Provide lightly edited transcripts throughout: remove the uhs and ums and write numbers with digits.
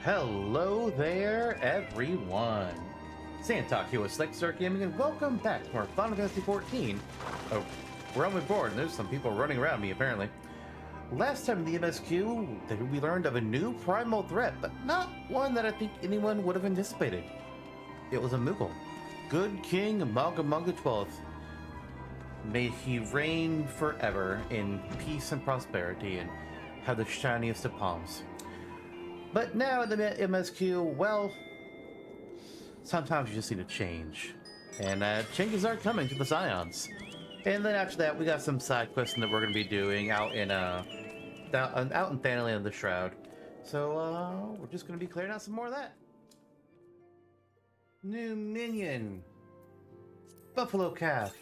Hello there, everyone. Santok here with Slick Gaming, and welcome back to our Final Fantasy XIV. Oh, Realm Reborn. There's some people running around me, apparently. Last time in the MSQ, we learned of a new primal threat, but not one that I think anyone would have anticipated. It was a Moogle. Good King Maga 12th. May he reign forever in peace and prosperity and have the shiniest of palms. But now in the MSQ, well, sometimes you just need to change. And changes are coming to the Scions. And then after that, we got some side quests that we're going to be doing out in Thanalan of the Shroud. So we're just going to be clearing out some more of that. New minion. Buffalo Calf.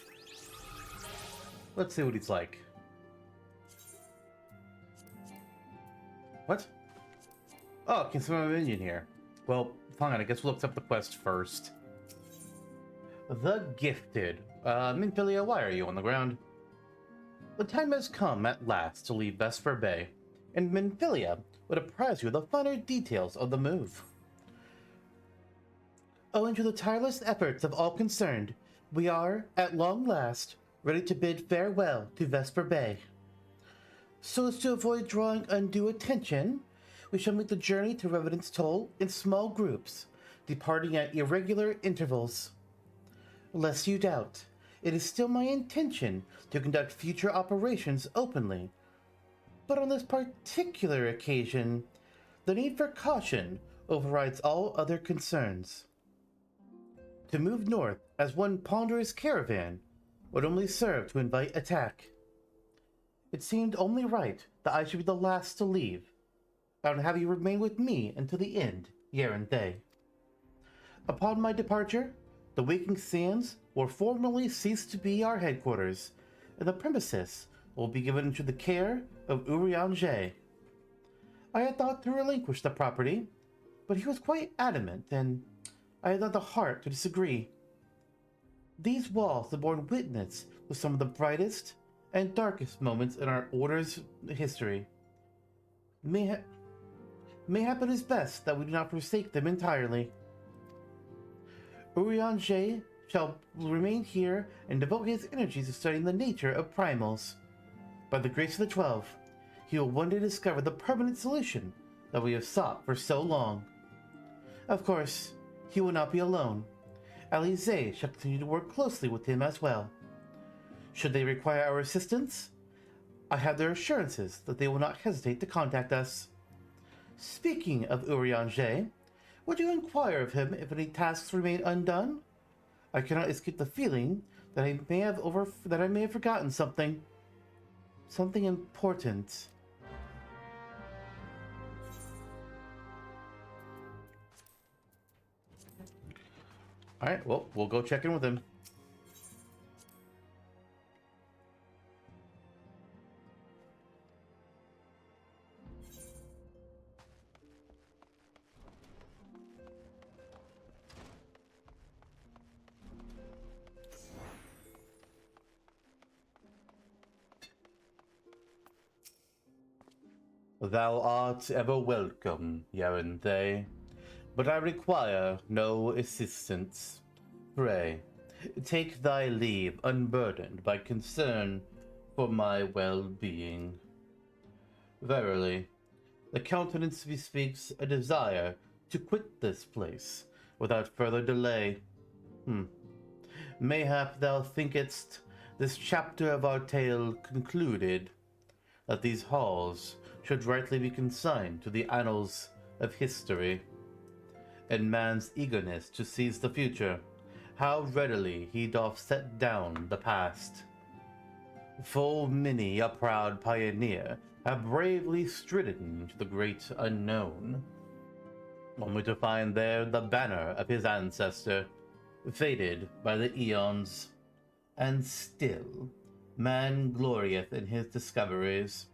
Let's see what he's like. What? Oh, can summon a minion here. Well, fine, I guess we'll look up the quest first. The Gifted. Minfilia, why are you on the ground? The time has come at last to leave Vesper Bay, and Minfilia would apprise you of the finer details of the move. Owing to the tireless efforts of all concerned, we are, at long last, ready to bid farewell to Vesper Bay. So as to avoid drawing undue attention, we shall make the journey to Revenant's Toll in small groups, departing at irregular intervals. Lest you doubt, it is still my intention to conduct future operations openly, but on this particular occasion, the need for caution overrides all other concerns. To move north as one ponderous caravan would only serve to invite attack. It seemed only right that I should be the last to leave, and have you remain with me until the end, Yaranthe. Upon my departure, the Waking Sands will formally cease to be our headquarters, and the premises will be given into the care of Urianger. I had thought to relinquish the property, but he was quite adamant, and I had not the heart to disagree. These walls have borne witness to some of the brightest and darkest moments in our Order's history. Mayhap it is best that we do not forsake them entirely. Urianger shall remain here and devote his energies to studying the nature of primals. By the grace of the 12, he will one day discover the permanent solution that we have sought for so long. Of course, he will not be alone. Alize shall continue to work closely with him as well. Should they require our assistance, I have their assurances that they will not hesitate to contact us. Speaking of Urianger, would you inquire of him if any tasks remain undone? I cannot escape the feeling that I may have forgotten something important. All right, well, we'll go check in with him. Thou art ever welcome, Yaranthe, but I require no assistance. Pray, take thy leave unburdened by concern for my well-being. Verily, the countenance bespeaks a desire to quit this place without further delay. Mayhap thou thinkest this chapter of our tale concluded, that these halls should rightly be consigned to the annals of history. In man's eagerness to seize the future, how readily he doth set down the past. Full many a proud pioneer have bravely stridden into the great unknown, only to find there the banner of his ancestor, faded by the eons. And still, man glorieth in his discoveries.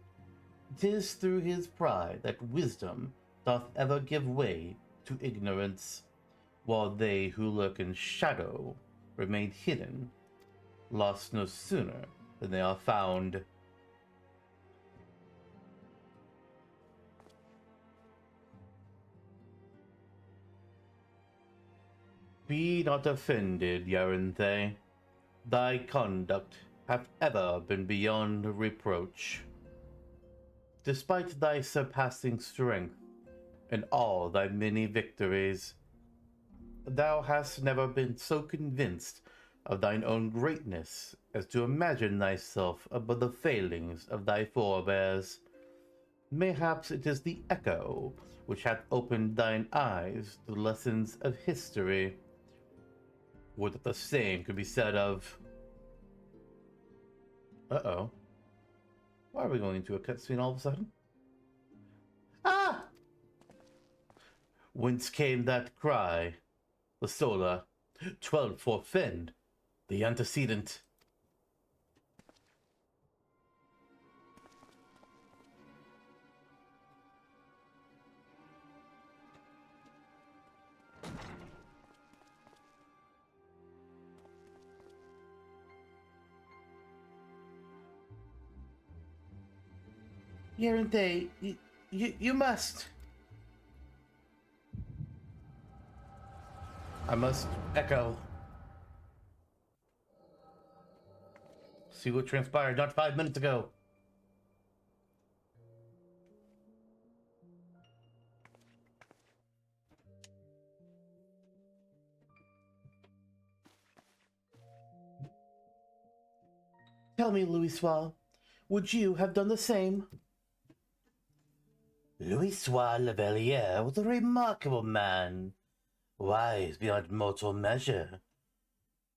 'Tis through his pride that wisdom doth ever give way to ignorance, while they who lurk in shadow remain hidden, lost no sooner than they are found. Be not offended, Yaranthe. Thy conduct hath ever been beyond reproach. Despite thy surpassing strength and all thy many victories, thou hast never been so convinced of thine own greatness as to imagine thyself above the failings of thy forebears. Mayhaps it is the echo which hath opened thine eyes to the lessons of history. Would that the same could be said of... Uh-oh. Why are we going into a cutscene all of a sudden? Ah! Whence came that cry? The Sola, 12 forfend, the antecedent. Yaranthe, you must. I must echo. See what transpired not 5 minutes ago. Tell me, Louisoix, would you have done the same? Louisoix Lavalier was a remarkable man, wise beyond mortal measure.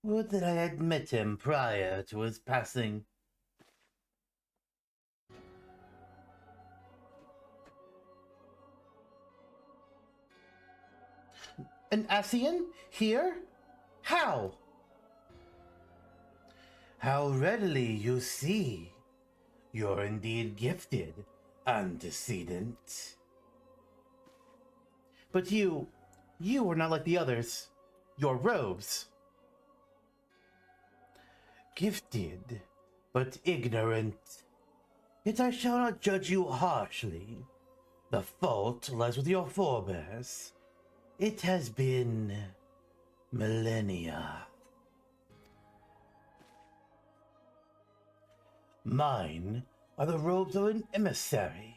Would that I had met him prior to his passing. An Ascian? Here? How? How readily you see. You're indeed gifted, antecedent. But you are not like the others. Your robes. Gifted, but ignorant. Yet I shall not judge you harshly. The fault lies with your forebears. It has been millennia. Mine are the robes of an emissary.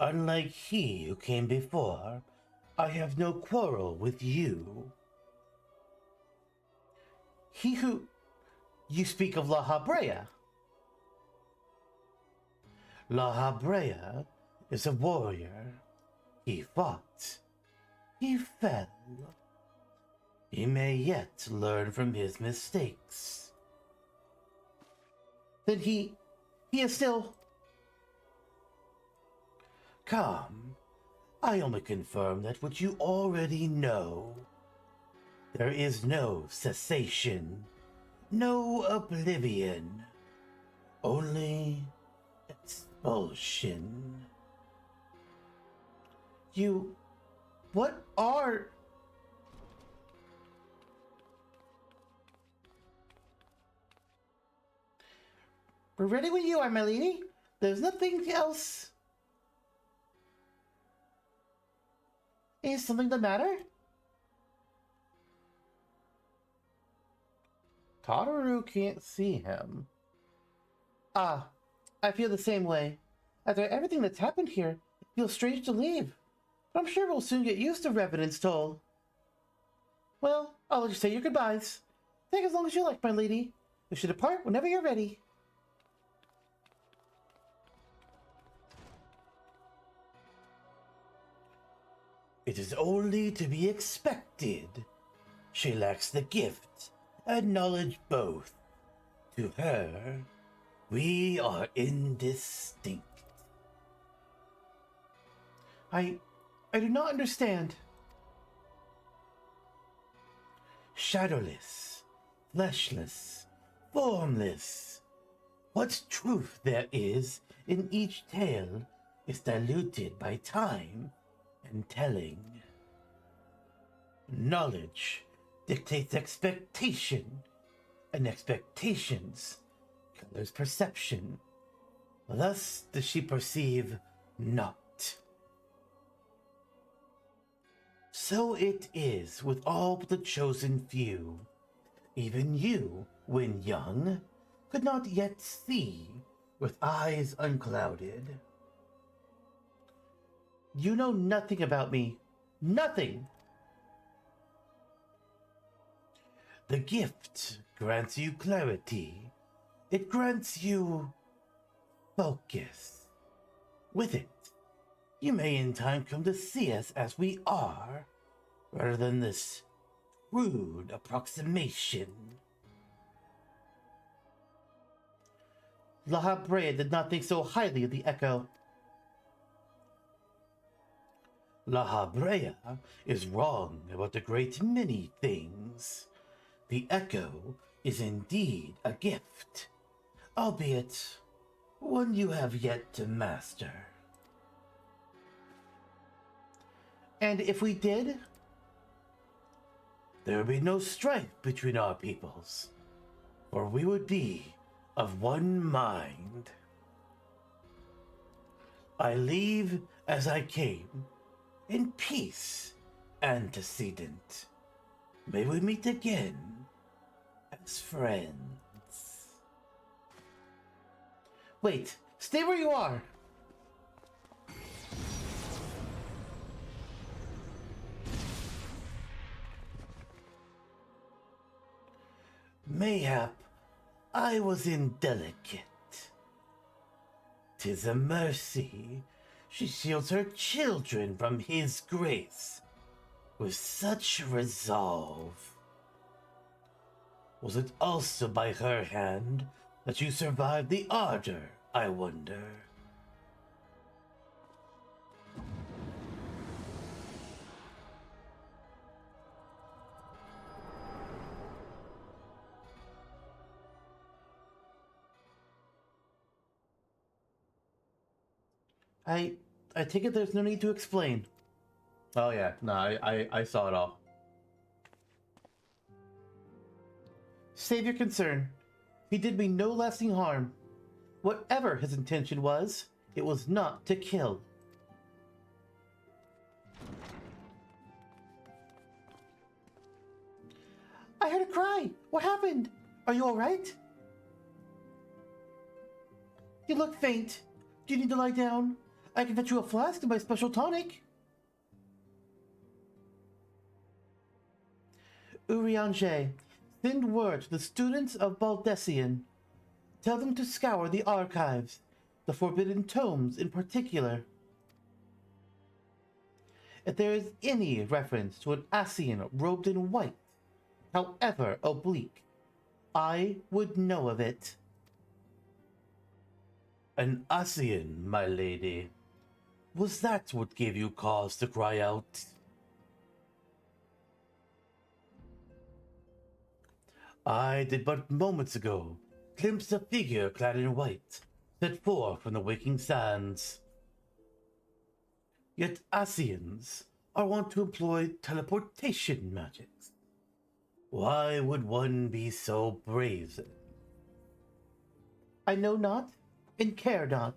Unlike he who came before, I have no quarrel with you. He who... You speak of La Habrea. La Habrea is a warrior. He fought. He fell. He may yet learn from his mistakes. Then he is still... Come. I only confirm that which you already know. There is no cessation, no oblivion, only expulsion. What are... We're ready when you are, my lady. There's nothing else. Is something the matter? Tataru can't see him. Ah, I feel the same way. After everything that's happened here, it feels strange to leave. But I'm sure we'll soon get used to Revenant's toll. Well, I'll let you say your goodbyes. Take as long as you like, my lady. We should depart whenever you're ready. It is only to be expected. She lacks the gift and knowledge both. To her, we are indistinct. I do not understand. Shadowless, fleshless, formless. What truth there is in each tale is diluted by time and telling. Knowledge dictates expectation, and expectations colors perception. Thus does she perceive not. So it is with all but the chosen few. Even you, when young, could not yet see with eyes unclouded. You know nothing about me. Nothing! The gift grants you clarity. It grants you focus. With it, you may in time come to see us as we are, rather than this rude approximation. La Habrea did not think so highly of the Echo. La Habrea is wrong about a great many things. The Echo is indeed a gift, albeit one you have yet to master. And if we did, there would be no strife between our peoples, for we would be of one mind. I leave as I came, in peace, antecedent. May we meet again as friends. Wait, stay where you are! Mayhap I was indelicate. 'Tis a mercy she shields her children from his grace with such resolve. Was it also by her hand that you survived the ardor, I wonder? I take it there's no need to explain. Oh yeah, no, I saw it all. Save your concern. He did me no lasting harm. Whatever his intention was, it was not to kill. I heard a cry. What happened? Are you all right? You look faint. Do you need to lie down? I can fetch you a flask of my special tonic. Urianger, send word to the students of Baldessian. Tell them to scour the archives, the forbidden tomes in particular. If there is any reference to an Ascian robed in white, however oblique, I would know of it. An Ascian, my lady. Was that what gave you cause to cry out? I did but moments ago glimpse a figure clad in white, set forth from the waking sands. Yet Ascians are wont to employ teleportation magics. Why would one be so brazen? I know not, and care not.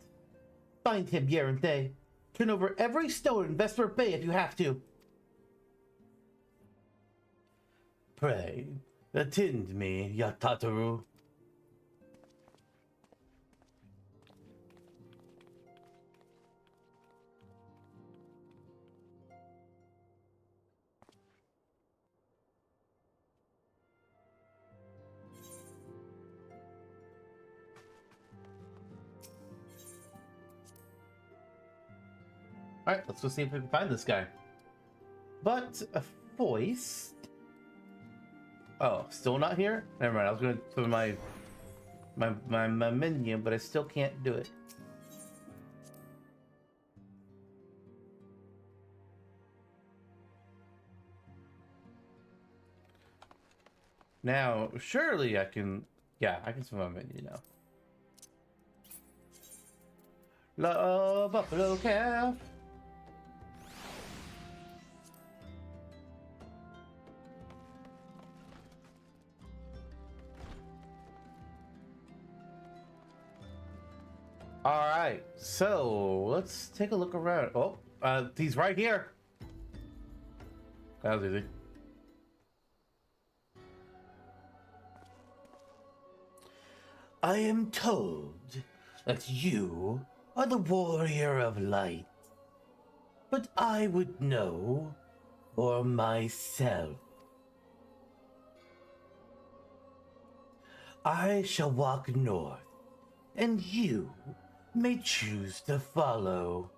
Find him, Yeranthe. Turn over every stone in Vesper Bay if you have to. Pray, attend me, Yatataru. Alright, let's go see if we can find this guy. But a voice. Oh, still not here? Never mind, I was gonna put my menu, but I still can't do it. Now, surely I can, yeah, I can swim my menu now. Love Buffalo Calf. Alright, so let's take a look around. Oh, he's right here. That was easy. I am told that you are the warrior of light, but I would know for myself. I shall walk north, and you may choose to follow.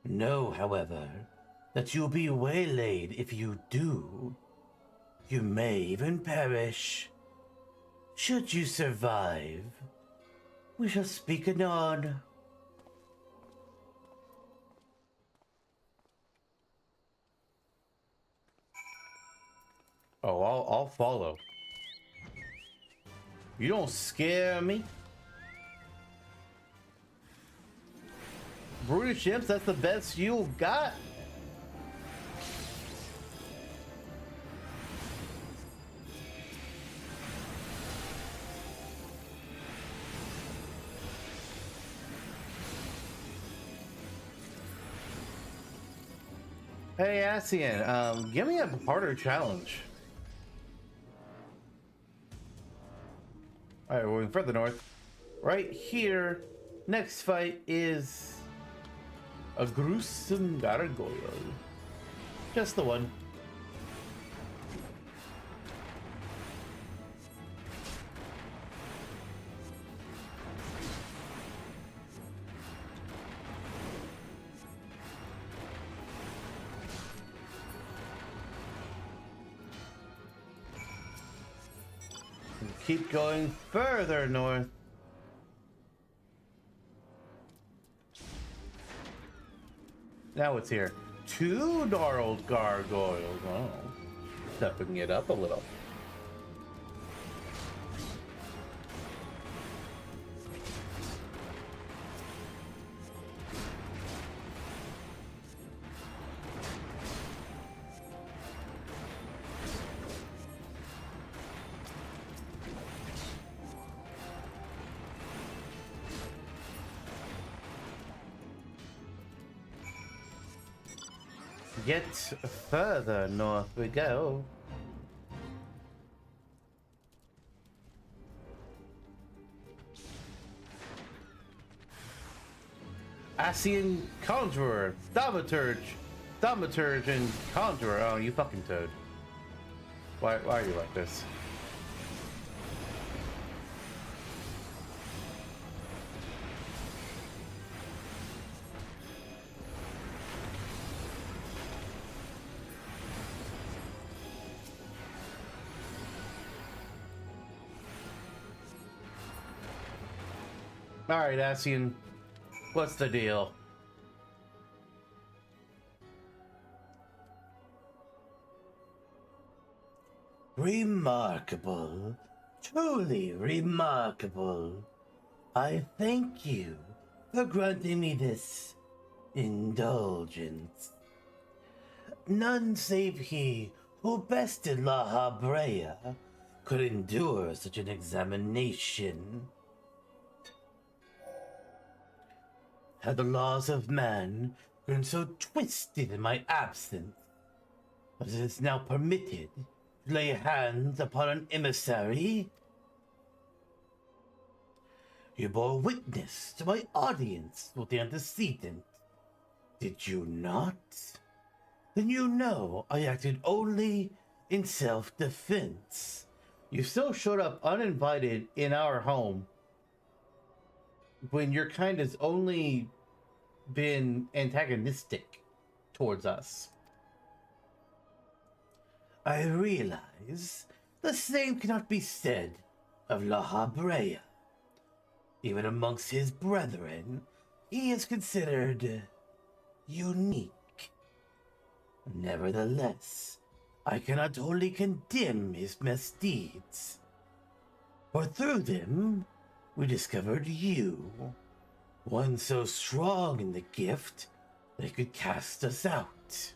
Know, however, that you'll be waylaid if you do. You may even perish. Should you survive, we shall speak anon. Oh, I'll follow. You don't scare me. Brutish imps, that's the best you got? Hey, Ascian, give me a harder challenge. Alright, we're going further north. Right here, next fight is a gruesome gargoyle. Just the one. Keep going further north. Now it's here. Two gnarled gargoyles. Oh, stepping it up a little. Yet further north we go. Ascian Conjurer, Thaumaturge, and Conjurer. Oh, you fucking toad. Why are you like this? Alright, Ascian, what's the deal? Remarkable. Truly remarkable. I thank you for granting me this indulgence. None save he who bested La Habrea could endure such an examination. Had the laws of man grown so twisted in my absence that it is now permitted to lay hands upon an emissary? You bore witness to my audience with the antecedent, did you not? Then you know I acted only in self-defense. You still showed up uninvited in our home when your kind has only been antagonistic towards us. I realize the same cannot be said of La Habrea. Even amongst his brethren, he is considered unique. Nevertheless, I cannot wholly condemn his misdeeds, for through them we discovered you, one so strong in the gift they could cast us out.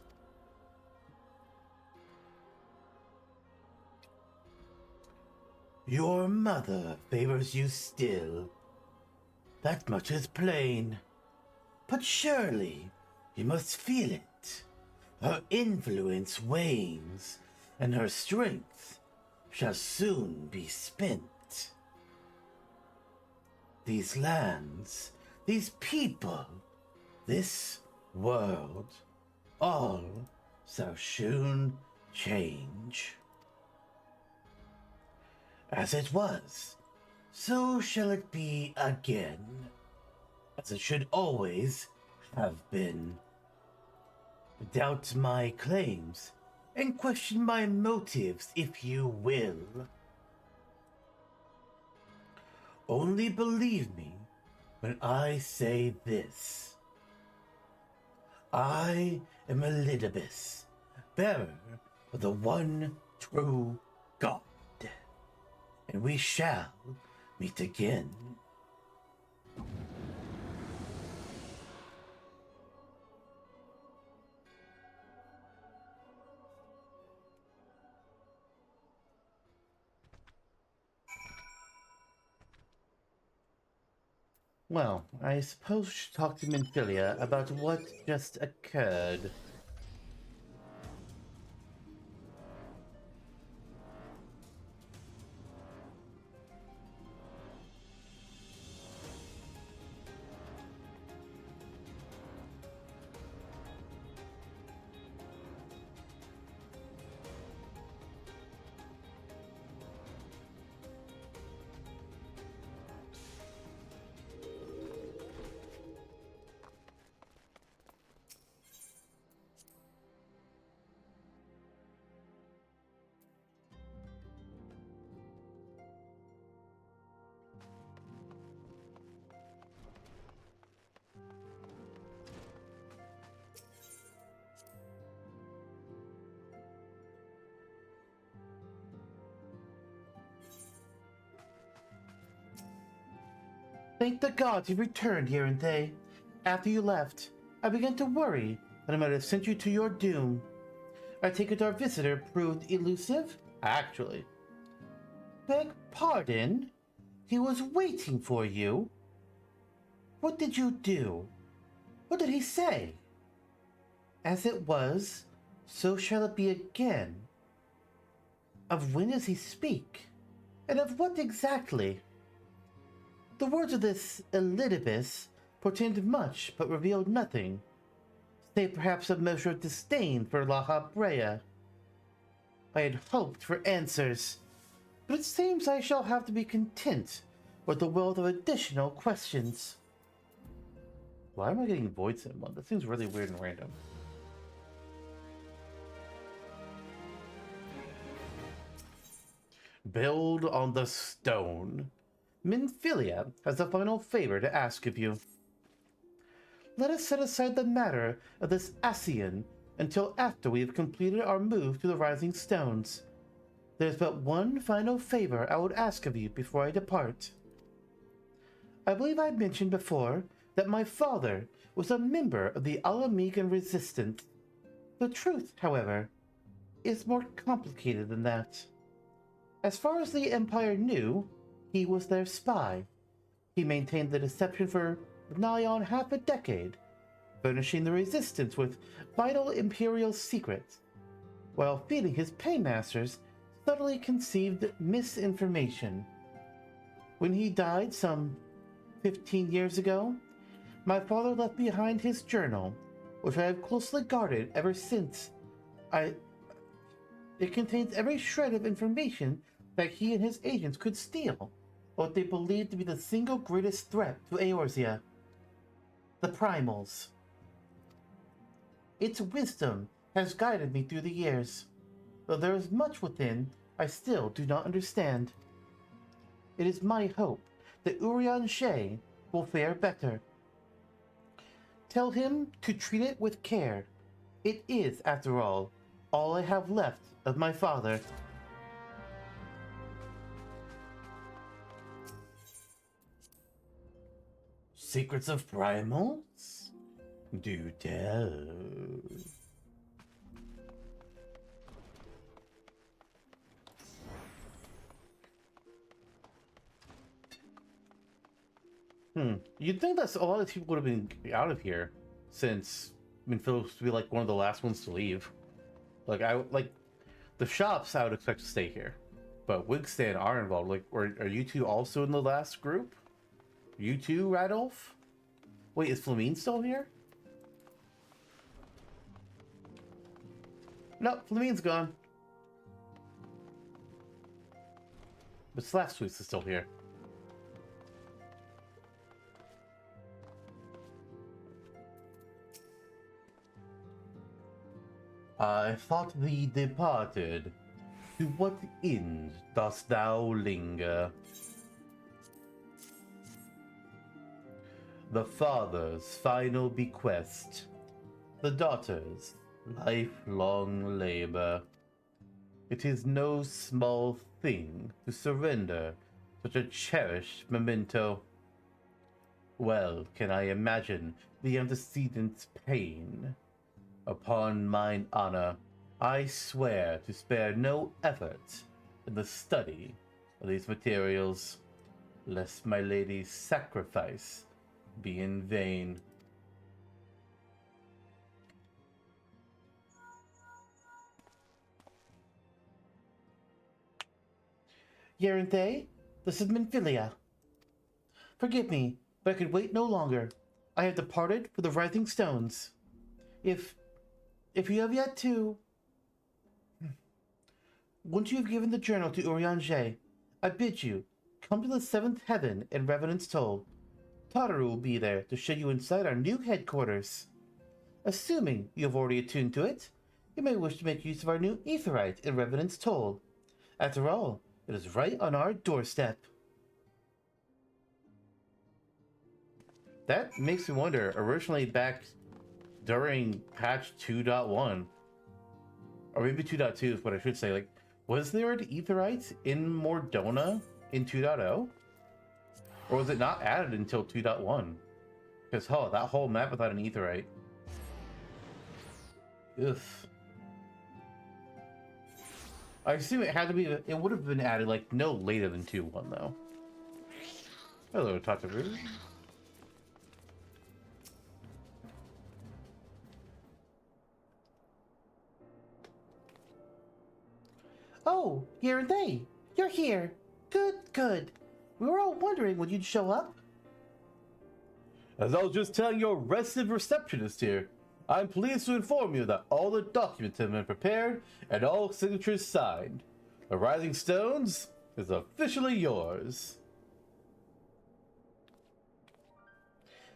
Your mother favors you still. That much is plain. But surely you must feel it. her influence wanes, and her strength shall soon be spent. These lands, these people, this world, all shall soon change. As it was, so shall it be again, as it should always have been. Doubt my claims and question my motives if you will. Only believe me when I say this. I am Elidibus, bearer of the one true God, and we shall meet again. Well, I suppose we should talk to Minfilia about what just occurred. Thank the gods you returned, Yerinthe. After you left, I began to worry that I might have sent you to your doom. I take it our visitor proved elusive? Actually. Beg pardon? He was waiting for you? What did you do? What did he say? As it was, so shall it be again. Of when does he speak? And of what exactly? The words of this Elidibus portended much, but revealed nothing, save perhaps a measure of disdain for La Habrea. I had hoped for answers, but it seems I shall have to be content with the wealth of additional questions. Why am I getting void symbol? That seems really weird and random. Build on the stone. Minfilia has a final favor to ask of you. Let us set aside the matter of this Ascian until after we have completed our move to the Rising Stones. There's but one final favor I would ask of you before I depart. I believe I mentioned before that my father was a member of the Alamegan Resistance. The truth, however, is more complicated than that. As far as the Empire knew, he was their spy. He maintained the deception for nigh on half a decade, furnishing the Resistance with vital Imperial secrets, while feeding his paymasters subtly conceived misinformation. When he died some 15 years ago, my father left behind his journal, which I have closely guarded ever since. It contains every shred of information that he and his agents could steal, what they believed to be the single greatest threat to Eorzea: the Primals. Its wisdom has guided me through the years, though there is much within I still do not understand. It is my hope that Urian Shay will fare better. Tell him to treat it with care. It is, after all I have left of my father. Secrets of Primals? Do tell. You'd think that a lot of people would have been out of here since I mean, Phil's to be like one of the last ones to leave. Like the shops I would expect to stay here, but Wigstand are involved. Like, are you two also in the last group? You too, Radolf? Wait, is Flamine still here? No, Flamine's gone. But Slapsweets is still here. I thought thee departed. To what end dost thou linger? The father's final bequest. The daughter's lifelong labor. It is no small thing to surrender such a cherished memento. Well can I imagine the antecedent's pain. Upon mine honor, I swear to spare no effort in the study of these materials, lest my lady's sacrifice be in vain. Yerinthe, this is Minfilia. Forgive me, but I could wait no longer. I have departed for the Rising Stones. If you have yet to... Once you have given the journal to Urianger, I bid you, come to the 7th heaven in Revenant's Toll. Tataru will be there to show you inside our new headquarters. Assuming you have already attuned to it, you may wish to make use of our new Aetheryte in Revenant's Toll. After all, it is right on our doorstep. That makes me wonder, originally back during patch 2.1, or maybe 2.2 is what I should say, like, was there an Aetheryte in Mordona in 2.0? Or was it not added until 2.1? Because, that whole map without an Aetheryte. Ugh. I assume it had to be, it would have been added, like, no later than 2.1, though. Hello, Tataru. Oh, Yerinthe, you're here. Good, good. We were all wondering when you'd show up. As I was just telling your restive receptionist here, I'm pleased to inform you that all the documents have been prepared and all signatures signed. The Rising Stones is officially yours.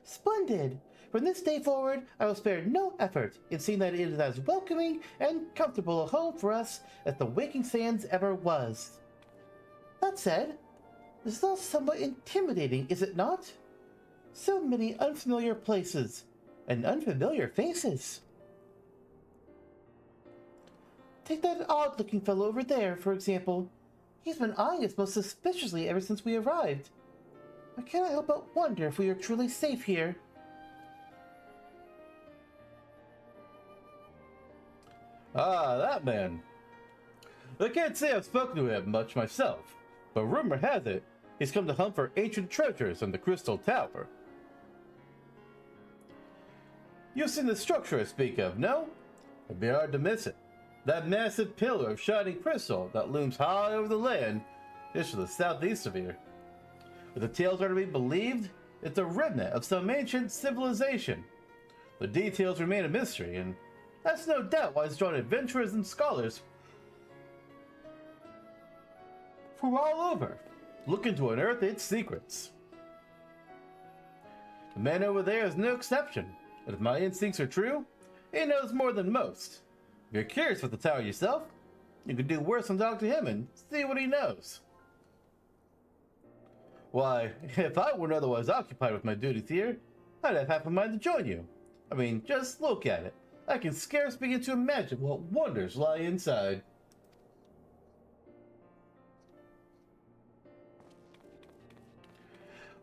Splendid! From this day forward, I will spare no effort in seeing that it is as welcoming and comfortable a home for us as the Waking Sands ever was. That said, this is all somewhat intimidating, is it not? So many unfamiliar places and unfamiliar faces. Take that odd-looking fellow over there, for example. He's been eyeing us most suspiciously ever since we arrived. I cannot help but wonder if we are truly safe here. Ah, that man. I can't say I've spoken to him much myself, but rumor has it he's come to hunt for ancient treasures in the Crystal Tower. You've seen the structure I speak of, no? It'd be hard to miss it. That massive pillar of shining crystal that looms high over the land is to the southeast of here. If the tales are to be believed, it's a remnant of some ancient civilization. The details remain a mystery, and that's no doubt why it's drawn adventurers and scholars from all over, looking to unearth its secrets. The man over there is no exception, and if my instincts are true, he knows more than most. If you're curious about the tower yourself, you could do worse than talk to him and see what he knows. Why, if I weren't otherwise occupied with my duties here, I'd have half a mind to join you. I mean, just look at it. I can scarce begin to imagine what wonders lie inside.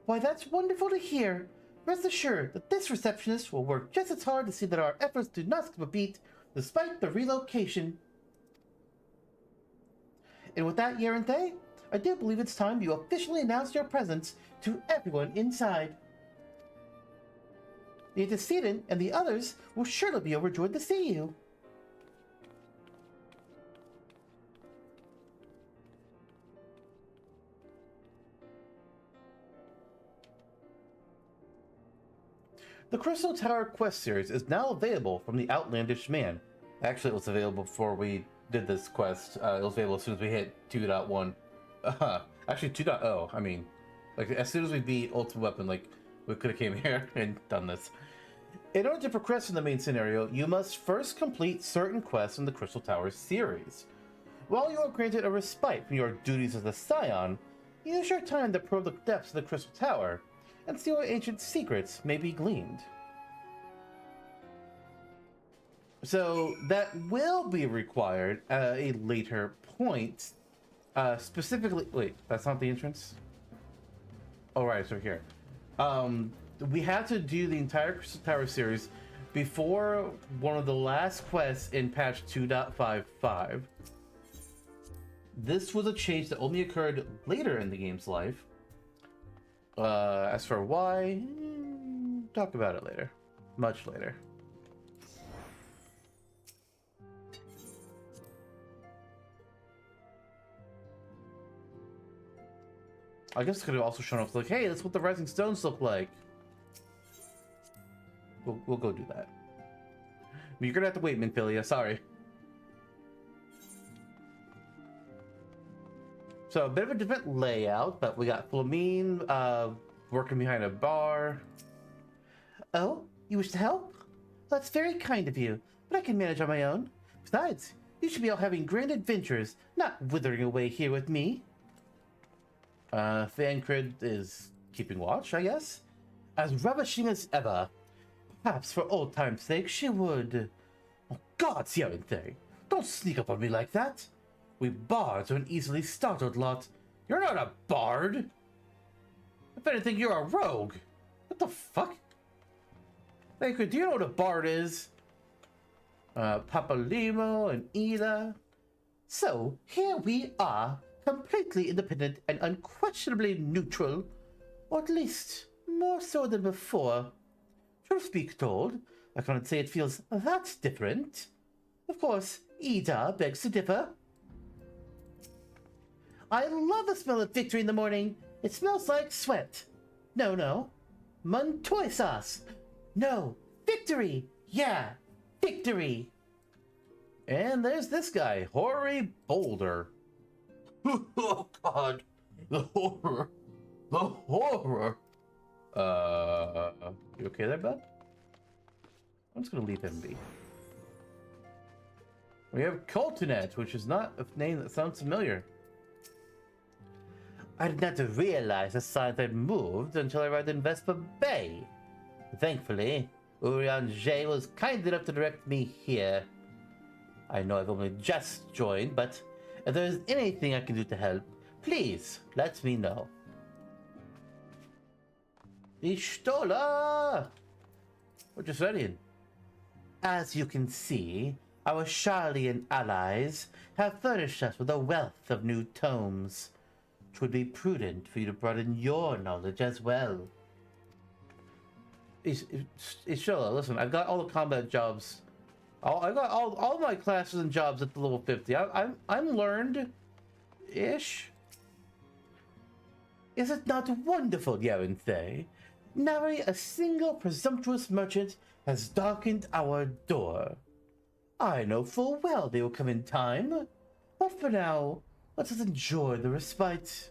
Why, that's wonderful to hear. Rest assured that this receptionist will work just as hard to see that our efforts do not skip a beat, despite the relocation. And with that, Yerinthe, I do believe it's time you officially announce your presence to everyone inside. The antecedent and the others will surely be overjoyed to see you. The Crystal Tower Quest series is now available from the Outlandish Man. Actually, it was available before we did this quest. It was available as soon as we hit 2.1. Actually, 2.0. I mean, like, as soon as we beat Ultimate Weapon, like, we could have came here and done this. In order to progress in the main scenario, you must first complete certain quests in the Crystal Tower series. While you are granted a respite from your duties as a Scion, use your time to probe the depths of the Crystal Tower and see what ancient secrets may be gleaned. So that will be required at a later point. Specifically, wait, that's not the entrance? Oh, right, it's over here. We have to do the entire Crystal Tower series before one of the last quests in patch 2.55. This was a change that only occurred later in the game's life. As for why, talk about it later. Much later. I guess it could have also shown up like, hey, that's what the rising stones look like. We'll go do that. But you're gonna have to wait, Minfilia, sorry. So a bit of a different layout, but we got Flamine working behind a bar. Oh, you wish to help? That's very kind of you, but I can manage on my own. Besides, you should be out having grand adventures, not withering away here with me. Thancred is keeping watch, I guess. As ravishing as ever. Perhaps for old time's sake, she would... Oh, gods, Yaranthe, don't sneak up on me like that. We bards are an easily startled lot. You're not a bard. If anything, you're a rogue. What the fuck? Thancred, do you know what a bard is? Papalimo and Ul'dah. So, here we are, completely independent and unquestionably neutral. Or at least, more so than before. Truth be told, I can't say it feels that different. Of course, Ul'dah begs to differ. I love the smell of victory in the morning. It smells like sweat. No. Montoy sauce. No, victory. Yeah, victory. And there's this guy, Hoary Boulder. Oh, God. The horror. The horror. You okay there, bud? I'm just gonna leave him be. We have Coltonet, which is not a name that sounds familiar. I did not realize the signs had moved until I arrived in Vesper Bay. Thankfully, Urian J was kind enough to direct me here. I know I've only just joined, but if there is anything I can do to help, please let me know. Ishtola! We're just ready. As you can see, our Sharlayan allies have furnished us with a wealth of new tomes. It would be prudent for you to broaden your knowledge as well. Ishtola, listen, I've got all the combat jobs. I've got all my classes and jobs at the level 50. I'm learned-ish. Is it not wonderful, Yaranthe? Nary a single presumptuous merchant has darkened our door. I know full well they will come in time, but for now, let us enjoy the respite.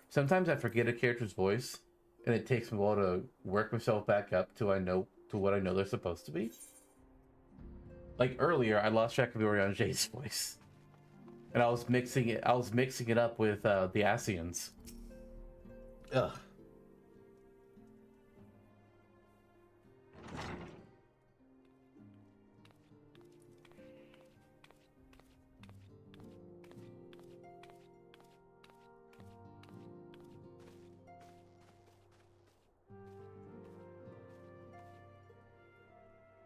Sometimes I forget a character's voice, and it takes me a while to work myself back up to what I know they're supposed to be. Like earlier, I lost track of Urian J's voice, and I was mixing it up with the Scions. Ugh.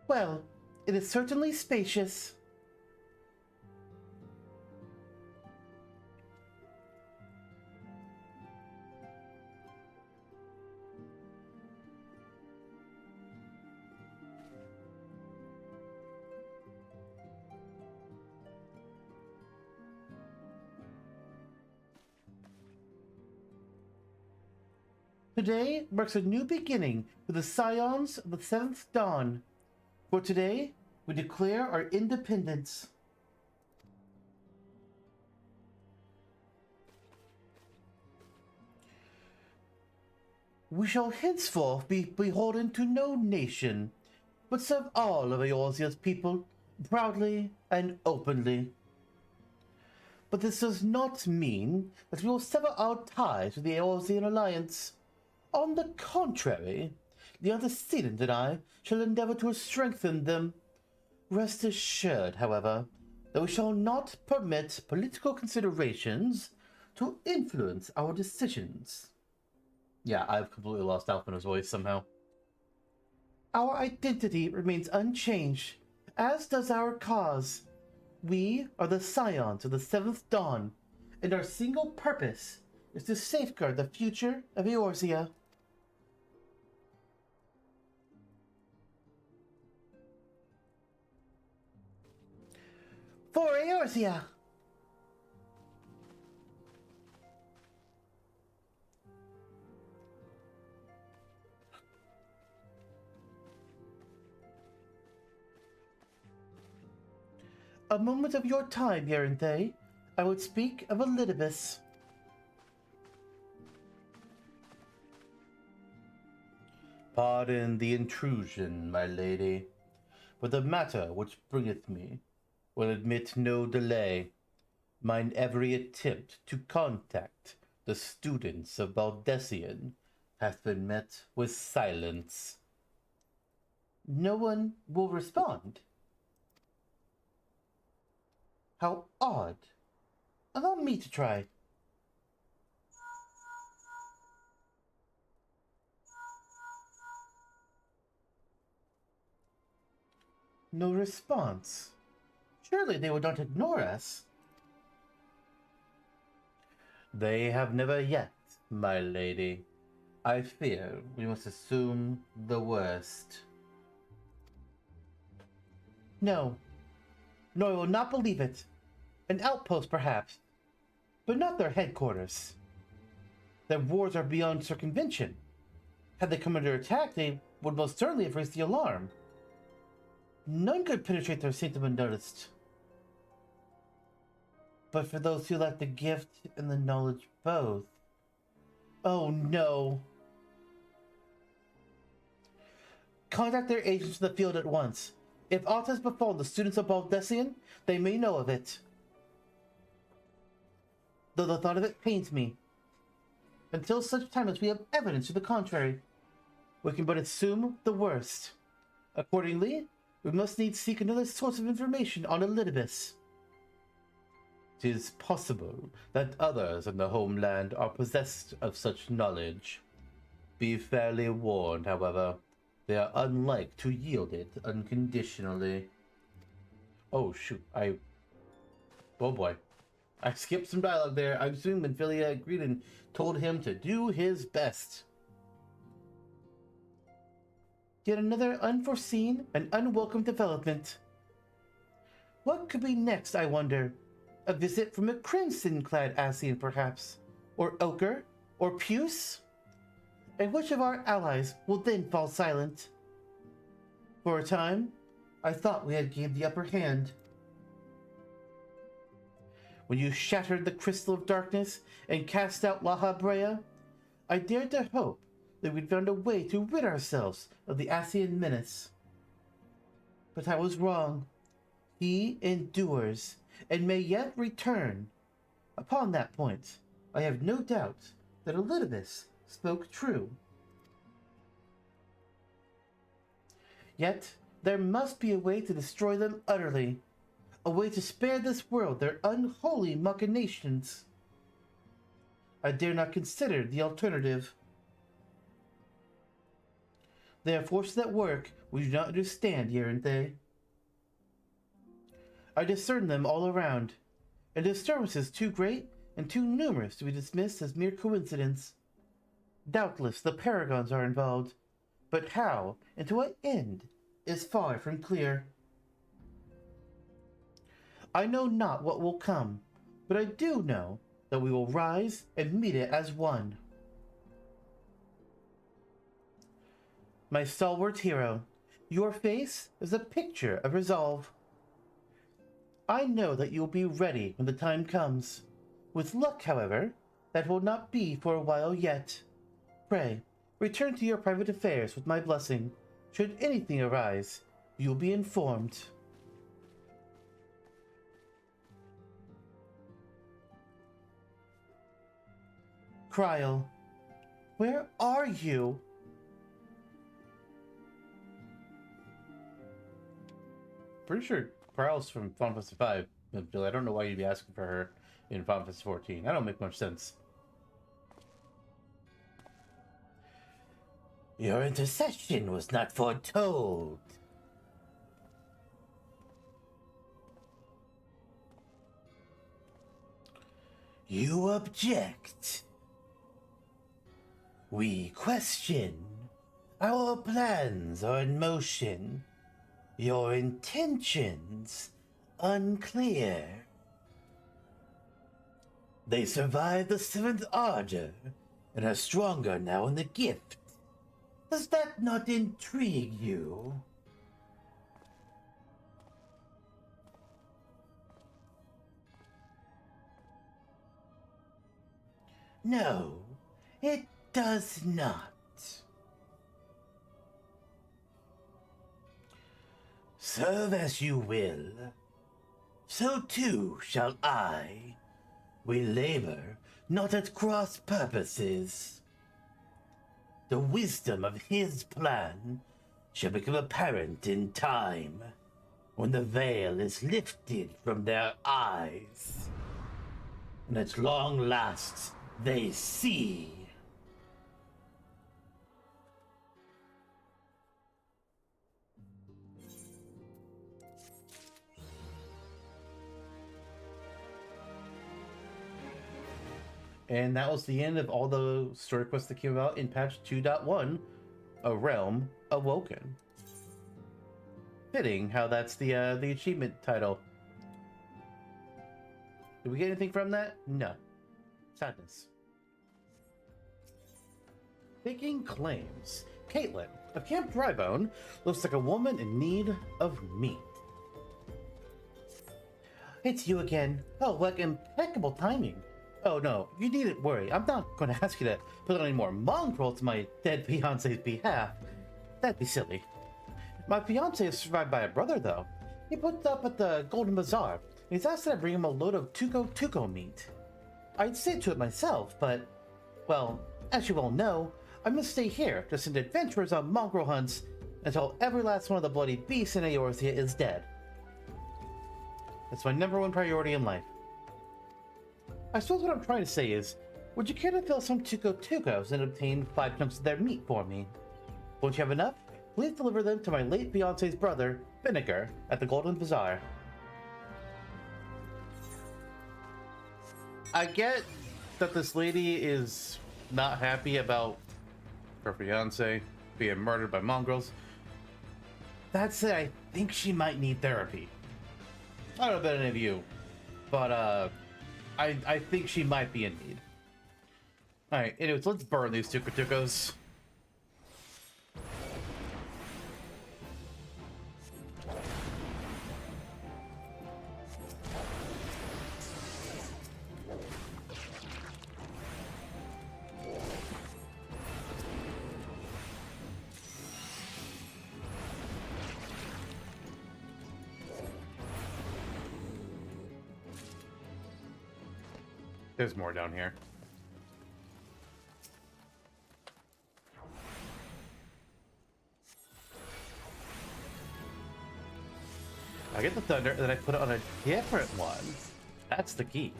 Well, it is certainly spacious. Today marks a new beginning for the Scions of the Seventh Dawn. For today, we declare our independence. We shall henceforth be beholden to no nation, but serve all of Eorzea's people proudly and openly. But this does not mean that we will sever our ties with the Eorzean alliance. On the contrary, the antecedent and I shall endeavor to strengthen them. Rest assured, however, that we shall not permit political considerations to influence our decisions. Yeah, I've completely lost Alpina's voice somehow. Our identity remains unchanged, as does our cause. We are the Scions of the Seventh Dawn, and our single purpose is to safeguard the future of Eorzea. For Eorzea! A moment of your time, Yerinthe. I would speak of Ul'dah. Pardon the intrusion, my lady, but the matter which bringeth me will admit no delay. Mine every attempt to contact the students of Baldesion hath been met with silence. No one will respond. How odd. Allow me to try. No response. Surely they would not ignore us. They have never yet, my lady. I fear we must assume the worst. No. No, I will not believe it. An outpost, perhaps, but not their headquarters. Their wars are beyond circumvention. Had they come under attack, they would most certainly have raised the alarm. None could penetrate their sanctum unnoticed. But for those who lack the gift and the knowledge both... Oh no! Contact their agents in the field at once. If aught has befallen the students of Baldesion, they may know of it. Though the thought of it pains me. Until such time as we have evidence to the contrary, we can but assume the worst. Accordingly, we must needs seek another source of information on Ul'dah. 'Tis possible that others in the homeland are possessed of such knowledge. Be fairly warned, however, they are unlike to yield it unconditionally. Oh shoot, oh boy. I skipped some dialogue there. I assume Minfilia agreed and told him to do his best. Yet another unforeseen and unwelcome development. What could be next, I wonder? A visit from a crimson-clad Ascian, perhaps? Or Ochre? Or Puce? And which of our allies will then fall silent? For a time, I thought we had gained the upper hand. When you shattered the Crystal of Darkness and cast out La Brea, I dared to hope that we'd found a way to rid ourselves of the Ascian menace. But I was wrong. He endures, and may yet return. Upon that point, I have no doubt that Ul'dah spoke true. Yet, there must be a way to destroy them utterly. A way to spare this world their unholy machinations. I dare not consider the alternative. They are forces at work we do not understand, Yerinthe. I discern them all around, and disturbances too great and too numerous to be dismissed as mere coincidence. Doubtless the paragons are involved, but how and to what end is far from clear. I know not what will come, but I do know that we will rise and meet it as one. My stalwart hero, your face is a picture of resolve. I know that you'll be ready when the time comes. With luck, however, that will not be for a while yet. Pray, return to your private affairs with my blessing. Should anything arise, you'll be informed. Kryl, where are you? Pretty sure Kryl's from Final Fantasy V, Billy. I don't know why you'd be asking for her in Final Fantasy XIV. That don't make much sense. Your intercession was not foretold. You object. We question. Our plans are in motion. Your intentions unclear. They survived the seventh Order and are stronger now in the gift. Does that not intrigue you? No, it does not. Serve as you will. So too shall I. We labor not at cross purposes. The wisdom of his plan shall become apparent in time, when the veil is lifted from their eyes, and at long last they see. And that was the end of all the story quests that came out in patch 2.1, A Realm Awoken. Fitting how that's the achievement title. Did we get anything from that? No. Sadness. Making claims. Caitlin of Camp Drybone looks like a woman in need of meat. It's you again. Oh, what impeccable timing. Oh no, you needn't worry. I'm not going to ask you to put on any more mongrel to my dead fiance's behalf. That'd be silly. My fiance is survived by a brother, though. He put up at the Golden Bazaar. He's asked that I bring him a load of tuco meat. I'd say to it myself, but, well, as you all know, I must stay here to send adventurers on mongrel hunts until every last one of the bloody beasts in Eorzea is dead. That's my #1 priority in life. I suppose what I'm trying to say is, would you care to fill some tucos and obtain 5 chunks of their meat for me? Won't you have enough? Please deliver them to my late fiance's brother, Vinegar, at the Golden Bazaar. I get that this lady is not happy about her fiance being murdered by mongrels. That said, I think she might need therapy. I don't know about any of you, but I think she might be in need. Alright, anyways, let's burn these tucos. There's more down here. I get the thunder, and then I put it on a different one. That's the key.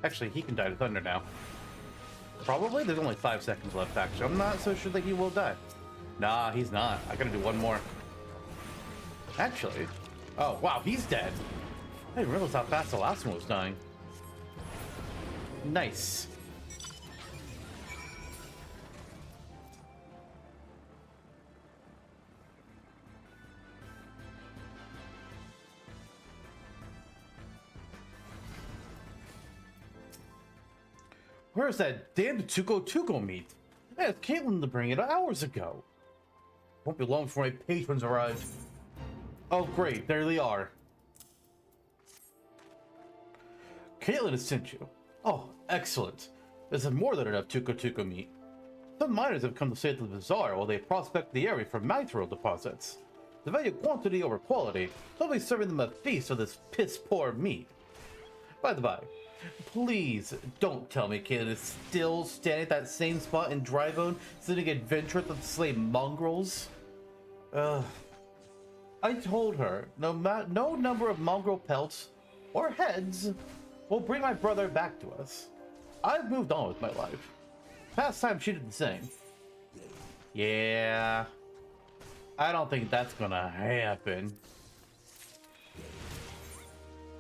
Actually, he can die to thunder now. Probably? There's only 5 seconds left, actually. I'm not so sure that he will die. Nah, he's not. I gotta do one more. Actually. Oh, wow, he's dead. I didn't realize how fast the last one was dying. Nice. Where's that damn Tuco meat? I asked Caitlin to bring it hours ago. Won't be long before my patrons arrive. Oh great, there they are. Caitlin has sent you. Oh, excellent. This is more than enough Tuco meat. Some miners have come to stay at the bazaar while they prospect the area for mithril deposits. They value quantity over quality, so I'll be serving them a feast of this piss-poor meat. By the by, please don't tell me Caitlin is still standing at that same spot in Drybone, sitting adventurous to slay mongrels. I told her no number of mongrel pelts or heads will bring my brother back to us. I've moved on with my life. Past time she did the same. Yeah, I don't think that's gonna happen.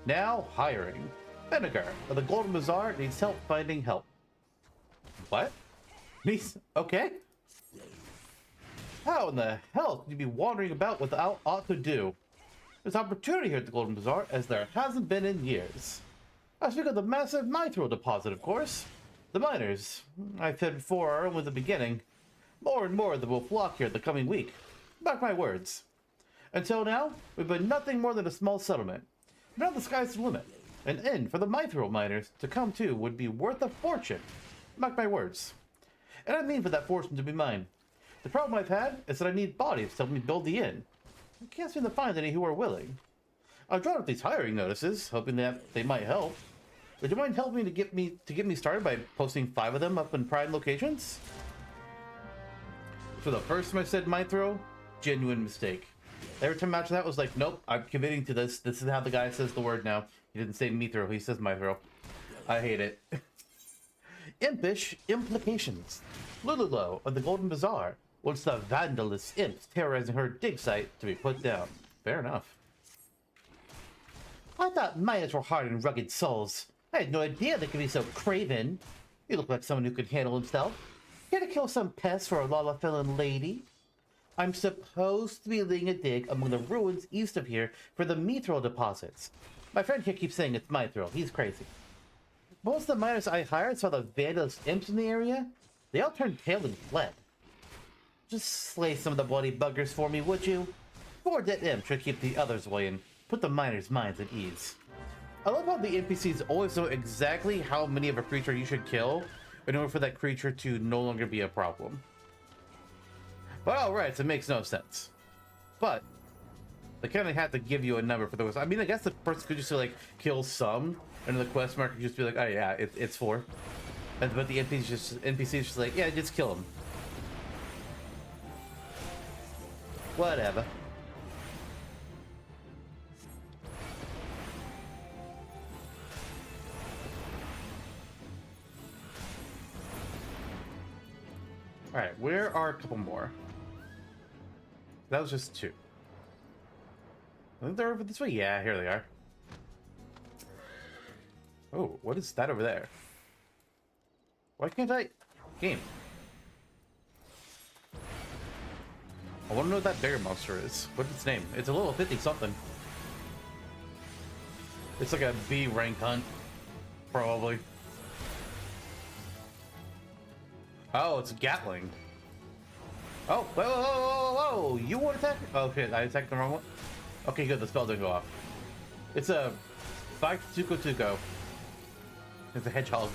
Now hiring. Vinegar of the Golden Bazaar needs help finding help. What? Needs? Okay. How in the hell can you be wandering about without aught to do? There's opportunity here at the Golden Bazaar as there hasn't been in years. I speak of the massive mithril deposit, of course. The miners, I've said before, are only the beginning. More and more that will flock here the coming week. Mark my words. Until now, we've been nothing more than a small settlement. Now the sky's the limit. An inn for the mithril miners to come to would be worth a fortune. Mark my words. And I mean for that fortune to be mine. The problem I've had is that I need bodies to help me build the inn. I can't seem to find any who are willing. I've drawn up these hiring notices, hoping that they might help. Would you mind helping me to get me started by posting 5 of them up in prime locations? For the first time I said mithril, genuine mistake. Every time after that was like, nope, I'm committing to this. This is how the guy says the word now. He didn't say mithril, he says mithril. I hate it. Impish implications. Ul'dah of the Golden Bazaar wants the vandalous imps terrorizing her dig site to be put down. Fair enough. I thought miners were hard and rugged souls. I had no idea they could be so craven. You look like someone who could handle himself. Here to kill some pests for a Lala-felon lady? I'm supposed to be leading a dig among the ruins east of here for the mithril deposits. My friend here keeps saying it's mithril. He's crazy. Most of the miners I hired saw the vandalous imps in the area. They all turned tail and fled. Just slay some of the bloody buggers for me, would you? 4 dead imps should keep the others away and put the miners' minds at ease. I love how the NPCs always know exactly how many of a creature you should kill in order for that creature to no longer be a problem. But alright, so it makes no sense. But they kind of have to give you a number for those. I mean, I guess the person could just like kill some, and the quest marker could just be like, oh yeah, it's 4. But the NPC's just like, yeah, just kill them. Whatever. Alright, where are a couple more? That was just 2. I think they're over this way. Yeah, here they are. Oh, what is that over there? Why can't I... Game. I want to know what that bigger monster is. What's its name? It's a little 50-something. It's like a B rank hunt. Probably. Oh, it's a Gatling. Oh, whoa, whoa, whoa, whoa, whoa! You want to attack? Oh shit, I attacked the wrong one. Okay, good, the spell didn't go off. It's a 5 Tuco. It's a hedgehog.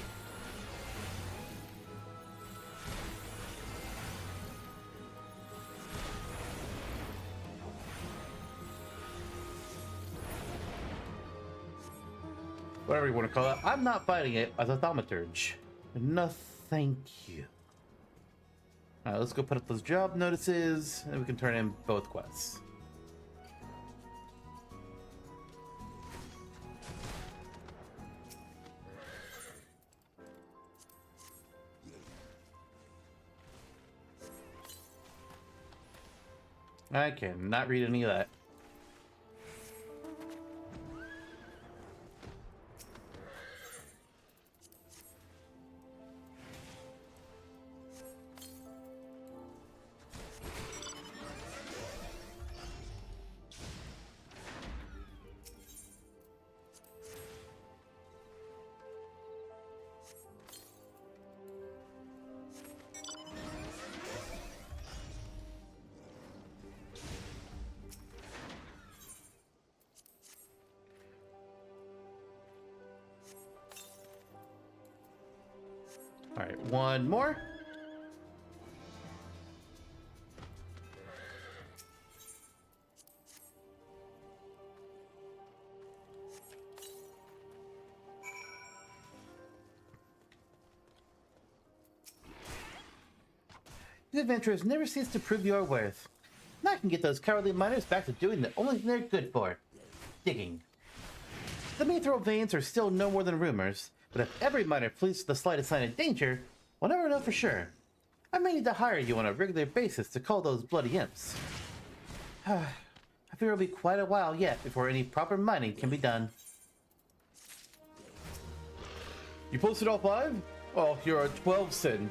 Whatever you want to call it. I'm not fighting it as a thaumaturge. No, thank you. Alright, let's go put up those job notices, and we can turn in both quests. I cannot read any of that. Alright, one more. You adventurers never cease to prove your worth. Now I can get those cowardly miners back to doing the only thing they're good for. Digging. The mithril veins are still no more than rumors, but if every miner flees the slightest sign of danger, we'll never know for sure. I may need to hire you on a regular basis to call those bloody imps. I fear it'll be quite a while yet before any proper mining can be done. You posted all 5? Oh, you're a 12 send.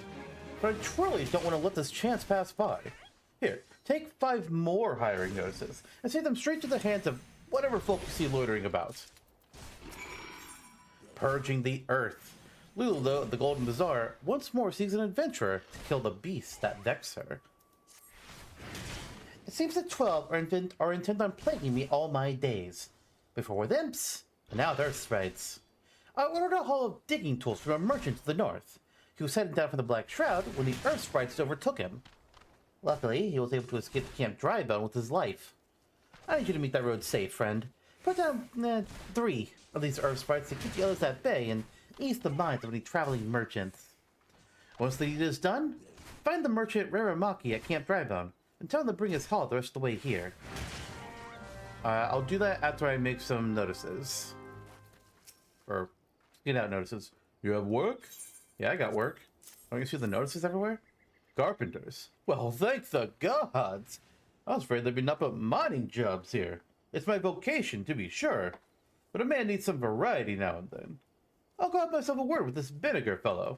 But I truly don't want to let this chance pass by. Here, take 5 more hiring notices and send them straight to the hands of whatever folk you see loitering about. Purging the earth. Ul'dah, the Golden Bazaar, once more seeks an adventurer to kill the beasts that vex her. It seems the 12 are intent on plaguing me all my days. Before with imps, and now with earth sprites. I ordered a haul of digging tools from a merchant to the north. He was heading down for the Black Shroud when the earth sprites overtook him. Luckily, he was able to escape Camp Drybone with his life. I need you to meet that road safe, friend. Put down 3 of these earth sprites to keep the others at bay and ease the minds of any traveling merchants. Once the deed is done, find the merchant Raramaki at Camp Drybone and tell him to bring his haul the rest of the way here. I'll do that after I make some notices. Or get out notices. You have work? Yeah, I got work. Don't you see the notices everywhere? Carpenters. Well, thank the gods! I was afraid there'd be nothing but mining jobs here. It's my vocation, to be sure. But a man needs some variety now and then. I'll go have myself a word with this vinegar fellow.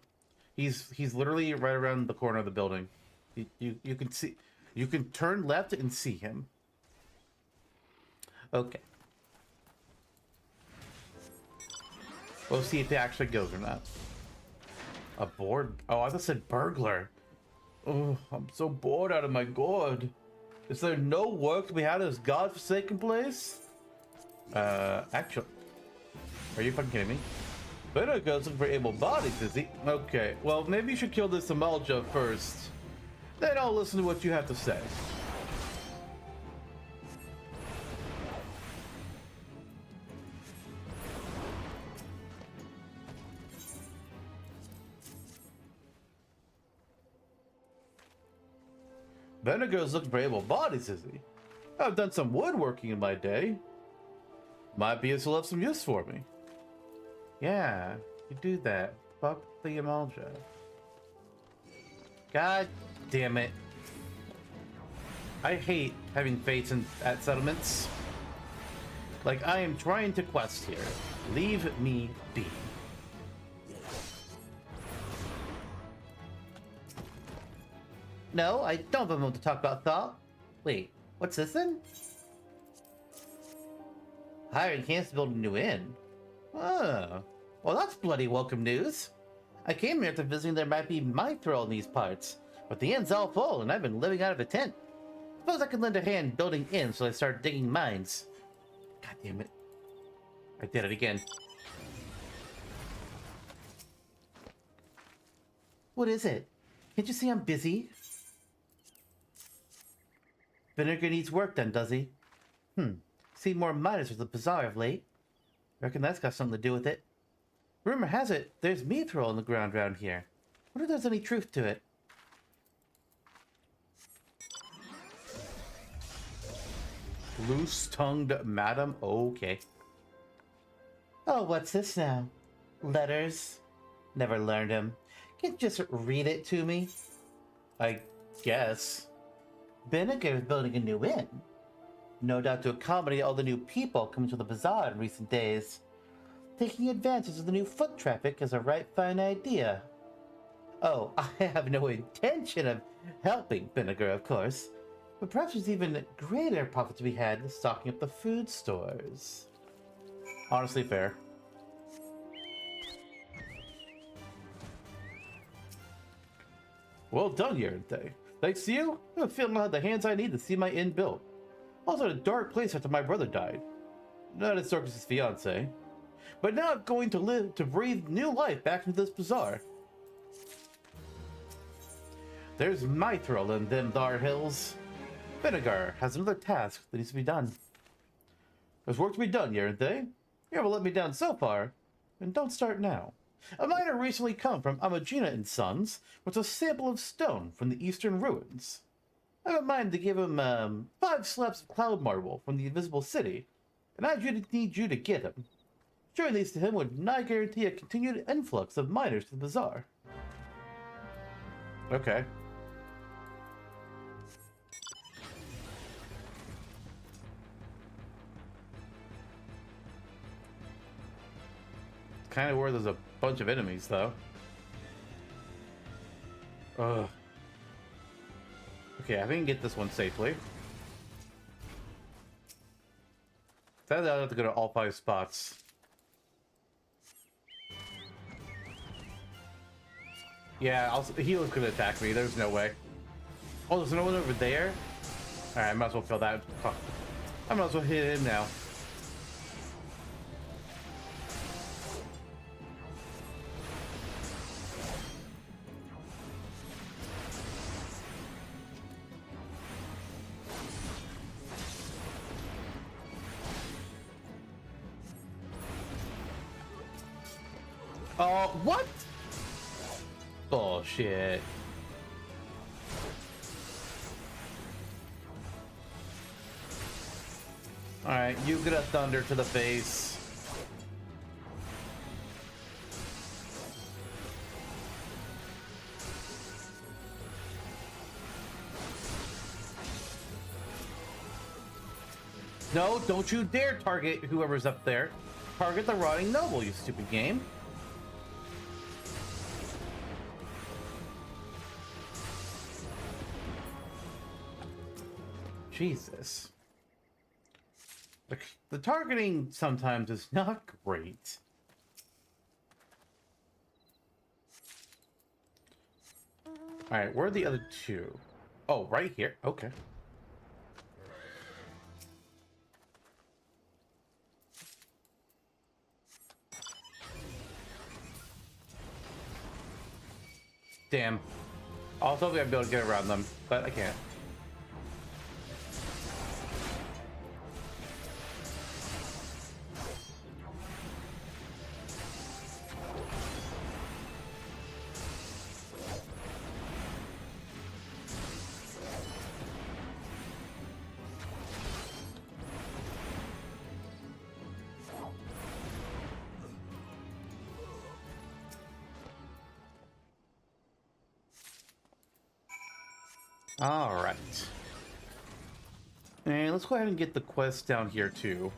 He's literally right around the corner of the building. You can see, you can turn left and see him. Okay. We'll see if it actually goes or not. A board? Oh, I thought it said burglar. Oh, I'm so bored out of my gourd. Is there no work to be had in this godforsaken place? Actually. Are you fucking kidding me? Better goes looking for able bodies, is he? Okay, well, maybe you should kill this Ul'dah first. Then I'll listen to what you have to say. Vinegar's looking for able bodies, is he? I've done some woodworking in my day. Might be he'll have some use for me. Yeah, you do that. Fuck the Ul'dah. God damn it. I hate having fates at settlements. Like, I am trying to quest here. Leave me be. No, I don't have a moment to talk about thought. Wait, what's this then? Hiring hands to build a new inn. Oh, well that's bloody welcome news. I came here to visiting there might be mithril in these parts, but the inn's all full and I've been living out of a tent. Suppose I can lend a hand building inns so I start digging mines. God damn it. I did it again. What is it? Can't you see I'm busy? Vinegar needs work done, does he? Seen more miners with the bazaar of late. Reckon that's got something to do with it. Rumor has it, there's mithril on the ground around here. Wonder if there's any truth to it. Loose-tongued madam? Okay. Oh, what's this now? Letters? Never learned them. Can't you just read it to me? I guess. Vinegar is building a new inn. No doubt to accommodate all the new people coming to the bazaar in recent days. Taking advantage of the new foot traffic is a right fine idea. Oh, I have no intention of helping Vinegar, of course. But perhaps there's even greater profit to be had stocking up the food stores. Honestly fair. Well done, Yerente. Thanks to you, I'm feeling I have the hands I need to see my inn built. Also in a dark place after my brother died. Not as dark as his fiance. But now I'm going to live to breathe new life back into this bazaar. There's mithril in them thar hills. Vinegar has another task that needs to be done. There's work to be done, aren't they? You haven't let me down so far, and don't start now. A miner recently come from Amagina and Sons with a sample of stone from the eastern ruins. I have a mind to give him 5 slabs of cloud marble from the invisible city, and I need you to get him. Showing these to him would nigh guarantee a continued influx of miners to the bazaar. Okay. Kind of where there's a bunch of enemies, though. Ugh. Okay, I think I can get this one safely. Sadly, I'll have to go to all 5 spots. Yeah, he was gonna attack me. There's no way. Oh, there's no one over there? Alright, I might as well kill that. Oh, I might as well hit him now. Oh, what? Bullshit. Alright, you get a thunder to the face. No, don't you dare target whoever's up there. Target the rotting noble, you stupid game. Jesus. The targeting sometimes is not great. Alright, where are the other 2? Oh, right here. Okay. Damn. I was hoping I'd be able to get around them, but I can't. Alright. And let's go ahead and get the quest down here too.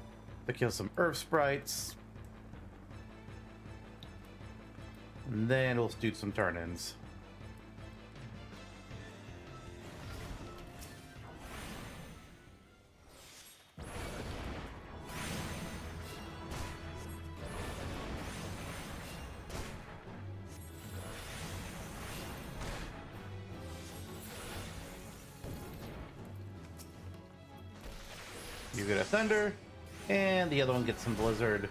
To kill some earth sprites. And then we'll do some turn-ins. You get a thunder, and the other one gets some blizzard.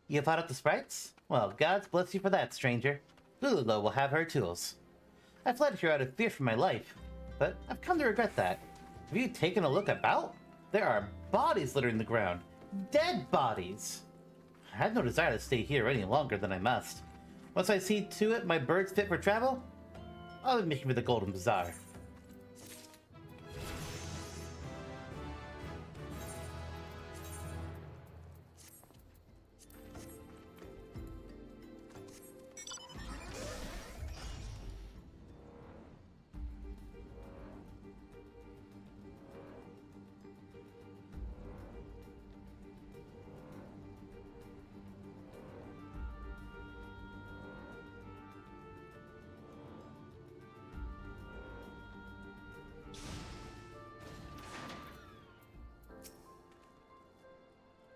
You fought up the sprites? Well, God bless you for that, stranger. Ul'dah will have her tools. I fled here out of fear for my life, but I've come to regret that. Have you taken a look about? There are bodies littering the ground. Dead bodies! I have no desire to stay here any longer than I must. Once I see to it my bird's fit for travel, I'll be making for the Golden Bazaar.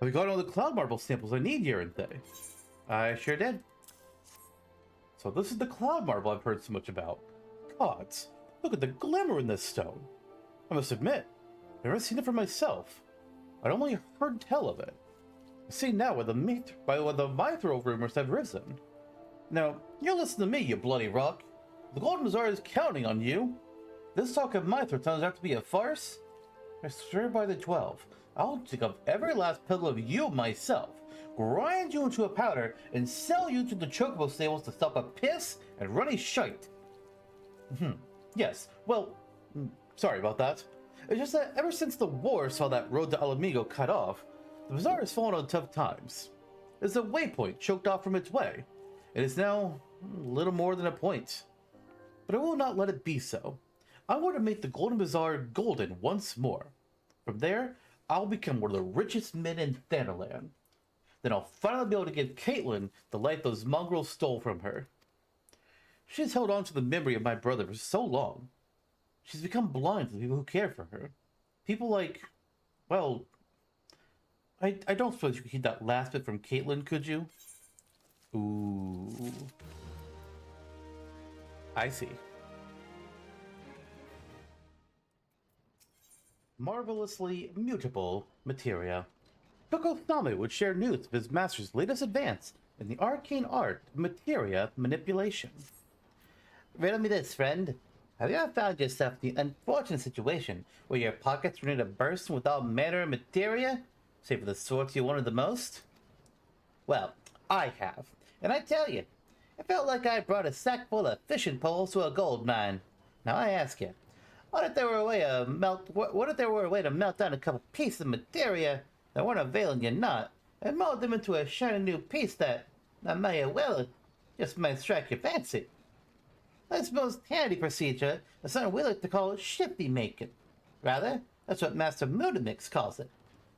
Have you got all the cloud marble samples I need here and there? I sure did. So this is the cloud marble I've heard so much about. Gods, look at the glimmer in this stone. I must admit, I've never seen it for myself. I'd only heard tell of it. I see now why the mithril rumors have risen. Now, you listen to me, you bloody rock. The Golden Bazaar is counting on you. This talk of mithril turns out to be a farce. I swear by the 12, I'll dig up every last petal of you myself, grind you into a powder, and sell you to the chocobo stables to stop a piss and runny shite. Yes, well, sorry about that. It's just that ever since the war saw that road to Alamigo cut off, the bazaar has fallen on tough times. It's a waypoint choked off from its way. It is now little more than a point. But I will not let it be so. I want to make the Golden Bazaar golden once more. From there, I'll become one of the richest men in Thanalan. Then I'll finally be able to give Caitlin the life those mongrels stole from her. She's held on to the memory of my brother for so long. She's become blind to the people who care for her. People like, well, I don't suppose you could keep that last bit from Caitlin, could you? Ooh. I see. Marvelously mutable materia. Tokothame would share news of his master's latest advance in the arcane art of materia manipulation. Riddle me this, friend. Have you ever found yourself in the unfortunate situation where your pockets run to burst with all manner of materia, save for the sorts you wanted the most? Well, I have, and I tell you, it felt like I brought a sack full of fishing poles to a gold mine. Now I ask you, what if there were a way to melt down a couple pieces of materia that weren't availing you not, and mold them into a shiny new piece that may well just might strike your fancy? That's most handy procedure, as some we like to call shifty making. Rather, that's what Master Mudamix calls it.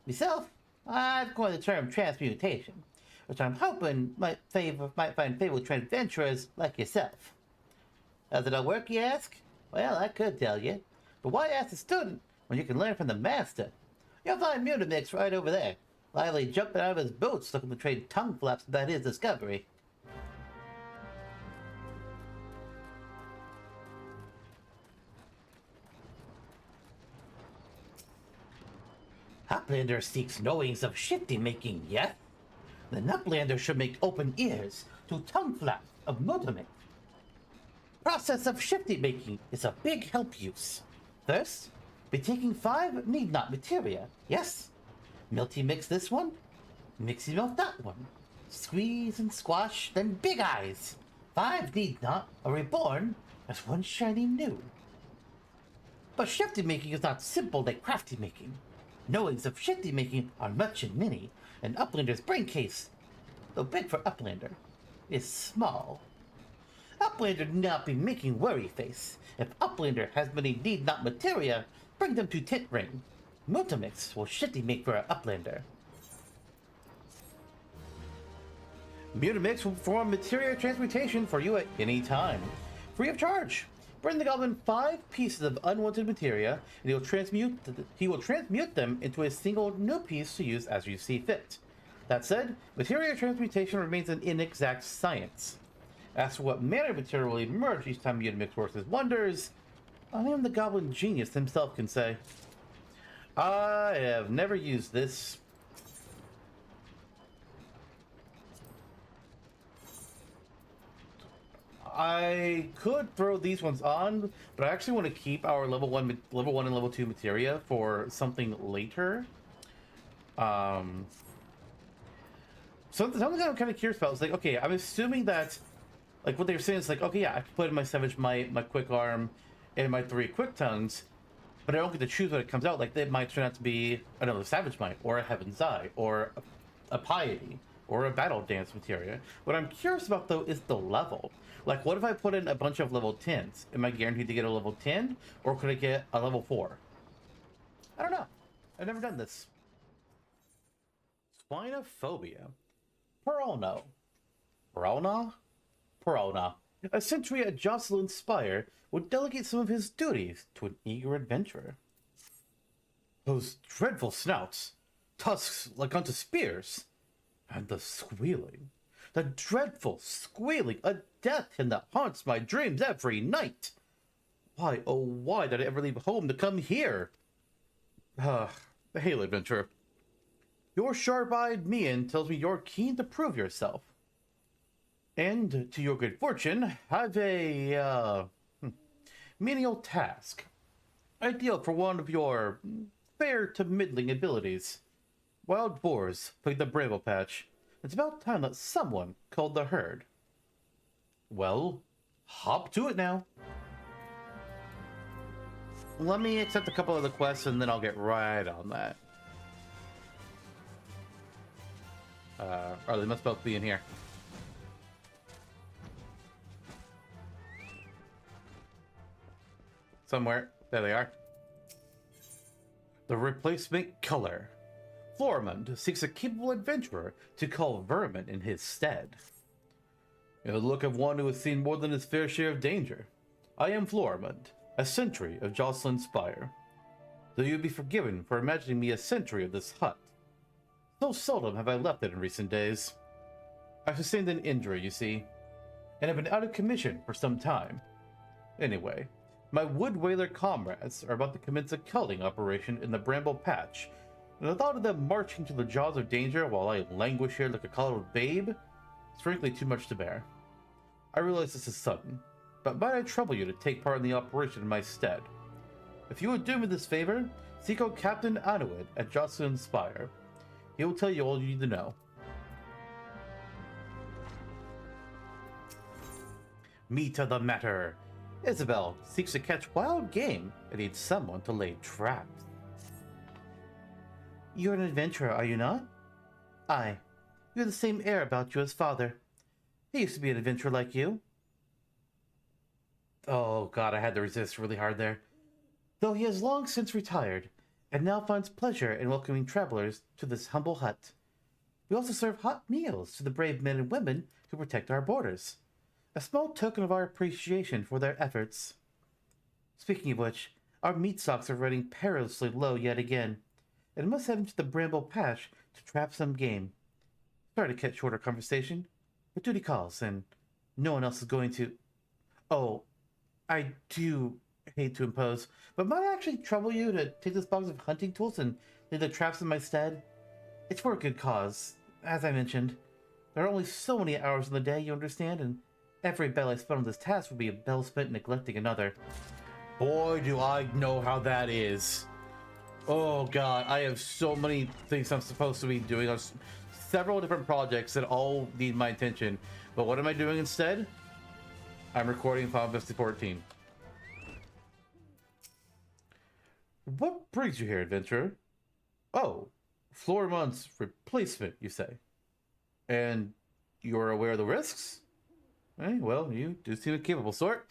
Myself, I've coined the term transmutation, which I'm hoping might find favorable to adventurers like yourself. Does it all work, you ask? Well, I could tell you, but why ask a student when you can learn from the master? You'll find Mudamix right over there, lively jumping out of his boots looking to trade tongue flaps about his discovery. Uplander seeks knowings of shifty making, yes? Then Uplander should make open ears to tongue flaps of Mudamix. Process of shifty making is a big help use. First, be taking 5 need not materia, yes? Milty mix this one, mixy melt that one. Squeeze and squash, then big eyes. 5 need not are reborn as one shiny new. But shifty making is not simple like crafty making. Knowings of shifty making are much and many, and Uplander's brain case, though big for Uplander, is small. Uplander need not be making worry face. If Uplander has many need not materia, bring them to Tit Ring. Mutamix will shifty make for Uplander. Mutamix will perform materia transmutation for you at any time, free of charge. Bring the goblin 5 pieces of unwanted materia, and he will transmute them into a single new piece to use as you see fit. That said, materia transmutation remains an inexact science. As for what manner of material will emerge each time Mutamix works his wonders, only the goblin genius himself can say. I have never used this. I could throw these ones on, but I actually want to keep our level 1 and level 2 materia for something later. Something I'm kind of curious about is like, okay, I'm assuming that, like, what they're saying is like, okay, yeah, I can put in my Savage Might, my Quick Arm, and my 3 Quick Tongues, but I don't get to choose what it comes out. Like, it might turn out to be another Savage Might, or a Heaven's Eye, or a Piety, or a Battle Dance materia. What I'm curious about, though, is the level. Like, what if I put in a bunch of level 10s? Am I guaranteed to get a level 10, or could I get a level 4? I don't know. I've never done this. Swinophobia. Perolno. Perolna. A sentry at Jocelyn's Spire would delegate some of his duties to an eager adventurer. Those dreadful snouts. tusks like unto spears, and the squealing, the dreadful squealing, a death hymn that haunts my dreams every night. Why, oh why did I ever leave home to come here? Hail, adventurer. Your sharp-eyed mien tells me you're keen to prove yourself. And, to your good fortune, I've a, menial task. Ideal for one of your fair to middling abilities. Wild boars plague the bramble patch. It's about time that someone called the herd. Well, hop to it now. Let me accept a couple of the quests and then I'll get right on that. They must both be in here. Somewhere. There they are. The replacement color. Florimond seeks a capable adventurer to call vermin in his stead. In the look of one who has seen more than his fair share of danger. I am Florimond, a sentry of Jocelyn's Spire. Though you be forgiven for imagining me a sentry of this hut. So seldom have I left it in recent days. I sustained an injury, you see, and have been out of commission for some time. Anyway, my wood whaler comrades are about to commence a culling operation in the Bramble Patch, and the thought of them marching to the jaws of danger while I languish here like a coddled babe is frankly too much to bear. I realize this is sudden, but might I trouble you to take part in the operation in my stead? If you would do me this favor, seek out Captain Anuid at Jocelyn's Spire. He will tell you all you need to know. Me to the matter. Isabel seeks to catch wild game and needs someone to lay traps. You're an adventurer, are you not? Aye. You have the same air about you as father. He used to be an adventurer like you. Oh god, I had to resist really hard there. Though he has long since retired, and now finds pleasure in welcoming travelers to this humble hut. We also serve hot meals to the brave men and women who protect our borders. A small token of our appreciation for their efforts. Speaking of which, our meat stocks are running perilously low yet again, and must head into the Bramble Patch to trap some game. Sorry to cut short our conversation, but duty calls, and no one else is going to... Oh, I do hate to impose, but might I actually trouble you to take this box of hunting tools and lay the traps in my stead? It's for a good cause. As I mentioned, there are only so many hours in the day, you understand, and every bell I spent on this task would be a bell spent neglecting another. Boy, do I know how that is. Oh god, I have so many things I'm supposed to be doing on several different projects that all need my attention. But what am I doing instead? I'm recording Final Fantasy XIV. What brings you here, adventurer? Oh, Florimond's replacement, you say? And you're aware of the risks? Eh, well, you do seem a capable sort.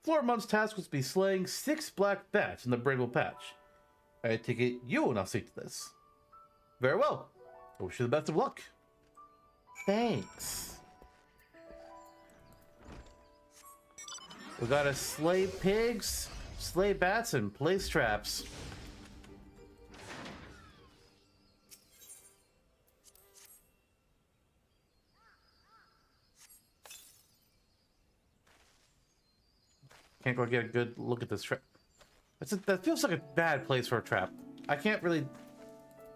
Florimond's task was to be slaying 6 black bats in the Bramble Patch. I take it you will now see to this. Very well. I wish you the best of luck. Thanks. We gotta slay pigs, slay bats, and place traps. Can't go get a good look at this trap. That feels like a bad place for a trap. I can't really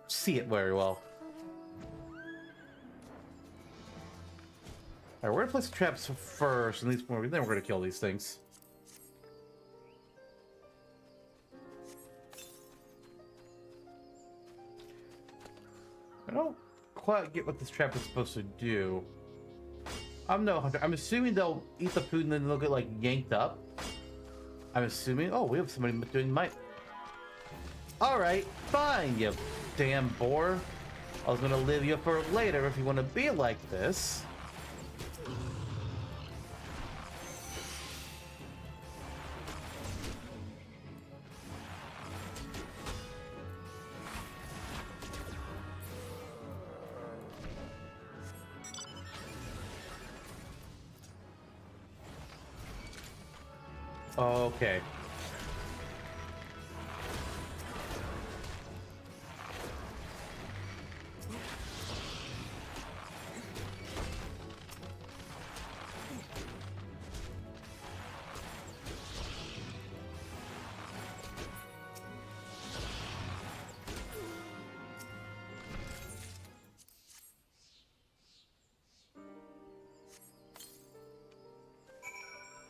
see it very well. Alright, we're gonna place the traps first, and then we're gonna kill these things. I don't quite get what this trap is supposed to do. I'm no hunter. I'm assuming they'll eat the food and then they'll get like yanked up. I'm assuming. Oh, we have somebody doing might. Alright, fine, you damn boar. I was gonna leave you for later if you want to be like this. Okay.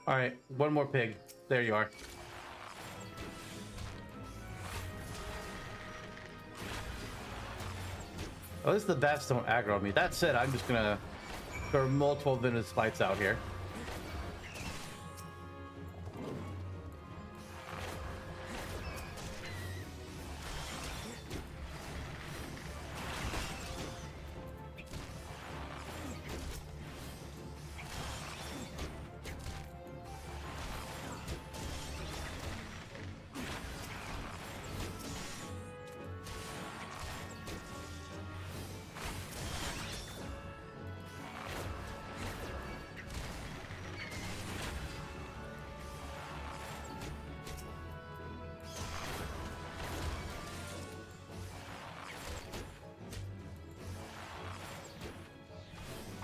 All right, one more pig. There you are. At least the bats don't aggro me. That said, I'm just gonna throw multiple venomous bites out here.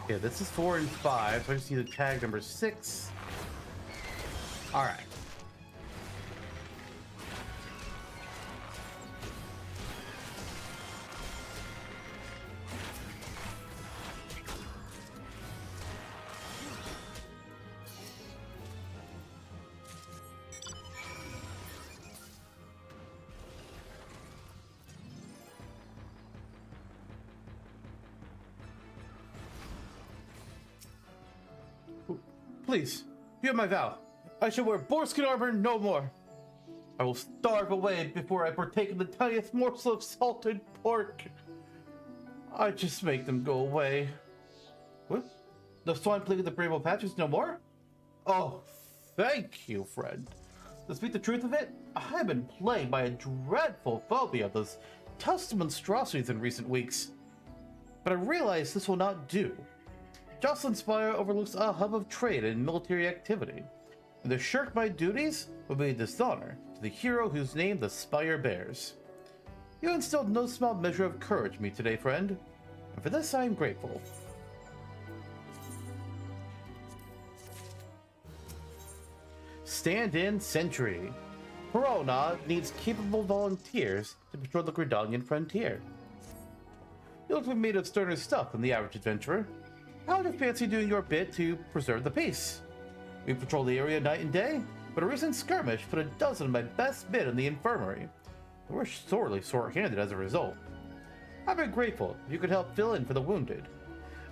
Yeah, this is 4 and 5. So I just need the tag number 6. All right. Please, hear my vow. I shall wear boarskin armor no more. I will starve away before I partake of the tiniest morsel of salted pork. I just make them go away. What? The swine plague of the Bravo Patches no more? Oh, thank you, friend. To speak the truth of it, I have been plagued by a dreadful phobia of those tussle monstrosities in recent weeks. But I realize this will not do. Jocelyn Spire overlooks a hub of trade and military activity, and to shirk my duties would be a dishonor to the hero whose name the Spire bears. You instilled no small measure of courage in me today, friend, and for this I am grateful. Stand-in sentry. Perona needs capable volunteers to patrol the Gridanian frontier. You look to be made of sterner stuff than the average adventurer. How would you fancy doing your bit to preserve the peace? We patrol the area night and day, but a recent skirmish put a dozen of my best men in the infirmary. We're sorely short-handed as a result. I'd be grateful if you could help fill in for the wounded.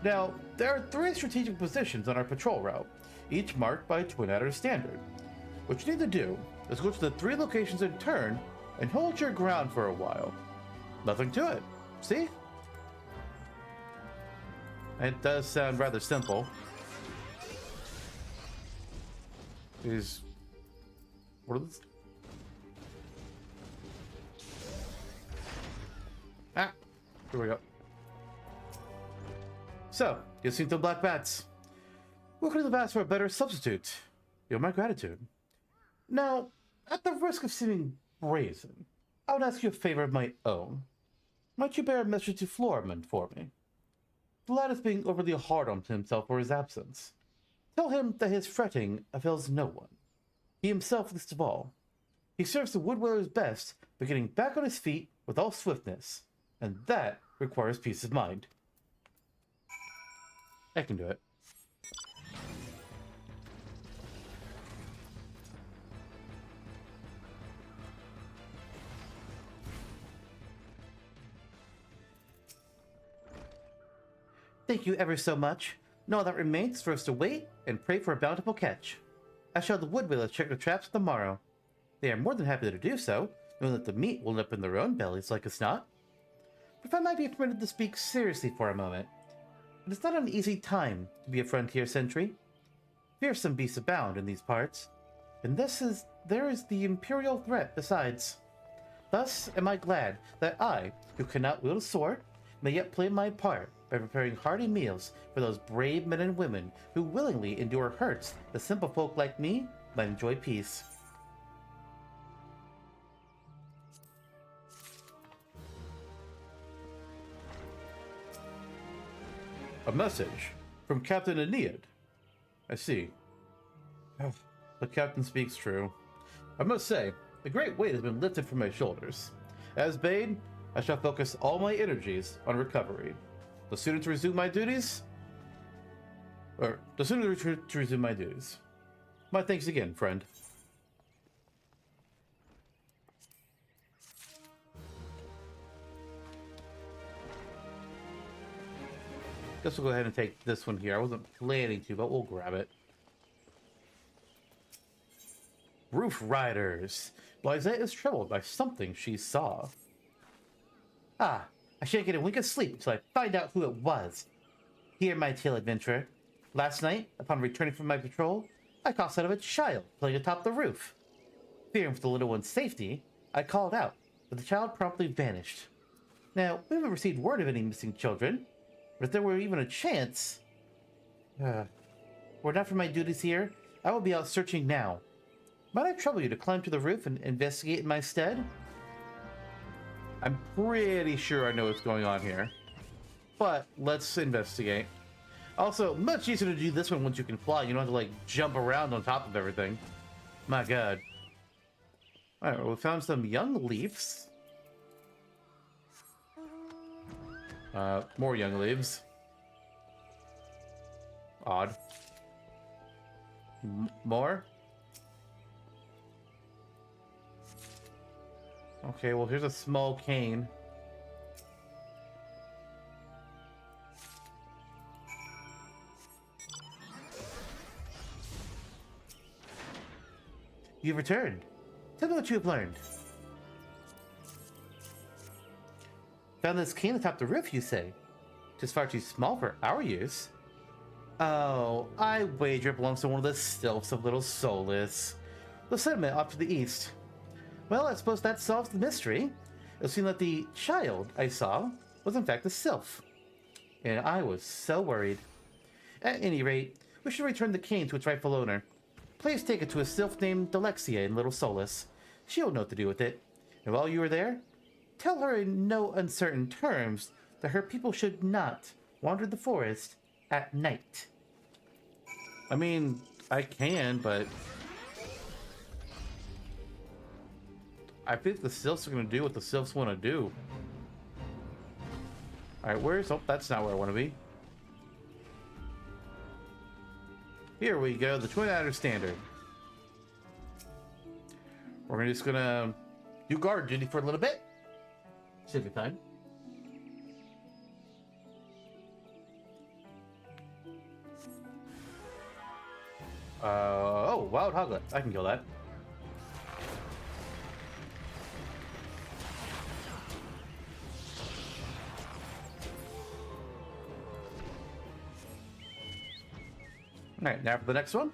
Now, there are 3 strategic positions on our patrol route, each marked by a twin-adder standard. What you need to do is go to the 3 locations in turn and hold your ground for a while. Nothing to it, see? It does sound rather simple. What are these? Ah, here we go. So, you seen the black bats. We could have asked for a better substitute. You have my gratitude. Now, at the risk of seeming brazen, I would ask you a favor of my own. Might you bear a message to Floorman for me? The lad is being overly hard on himself for his absence. Tell him that his fretting avails no one. He himself least of all. He serves the woodweller's best by getting back on his feet with all swiftness, and that requires peace of mind. I can do it. Thank you ever so much. Now all that remains is for us to wait and pray for a bountiful catch. I shall have the woodwheelers check the traps tomorrow. They are more than happy to do so, knowing that the meat will end up in their own bellies like it's not. But if I might be permitted to speak seriously for a moment, it is not an easy time to be a frontier sentry. Fearsome beasts abound in these parts, and there is the Imperial threat besides. Thus am I glad that I, who cannot wield a sword, may yet play my part by preparing hearty meals for those brave men and women who willingly endure hurts that simple folk like me might enjoy peace. A message from Captain Aeneid. I see. Oh, the captain speaks true. I must say, a great weight has been lifted from my shoulders. As bade, I shall focus all my energies on recovery. The sooner to resume my duties, My thanks again, friend. Guess we'll go ahead and take this one here. I wasn't planning to, but we'll grab it. Roof Riders. Liza is troubled by something she saw. Ah, I shan't get a wink of sleep until I find out who it was. Hear my tale, adventurer. Last night, upon returning from my patrol, I caught sight of a child playing atop the roof. Fearing for the little one's safety, I called out, but the child promptly vanished. Now, we haven't received word of any missing children, but if there were even a chance... were it not for my duties here, I will be out searching now. Might I trouble you to climb to the roof and investigate in my stead? I'm pretty sure I know what's going on here. But let's investigate. Also, much easier to do this one once you can fly. You don't have to, like, jump around on top of everything. My god. Alright, well, we found some young leaves. More young leaves. Odd. More? Okay, well, here's a small cane. You've returned. Tell me what you have learned. Found this cane atop the roof, you say? Just far too small for our use. Oh, I wager it belongs to one of the sylphs of Little Solus. The settlement off to the east. Well, I suppose that solves the mystery. It seemed that the child I saw was in fact a sylph. And I was so worried. At any rate, we should return the cane to its rightful owner. Please take it to a sylph named Delexia in Little Solus. She'll know what to do with it. And while you are there, tell her in no uncertain terms that her people should not wander the forest at night. I mean, I can, but... I think the sylphs are going to do what the sylphs want to do. Alright, where's... Oh, that's not where I want to be. Here we go, the Twin Adder Standard. We're just going to do guard duty for a little bit. Should be fine. Oh, Wild Hoglet. I can kill that. Alright, now for the next one.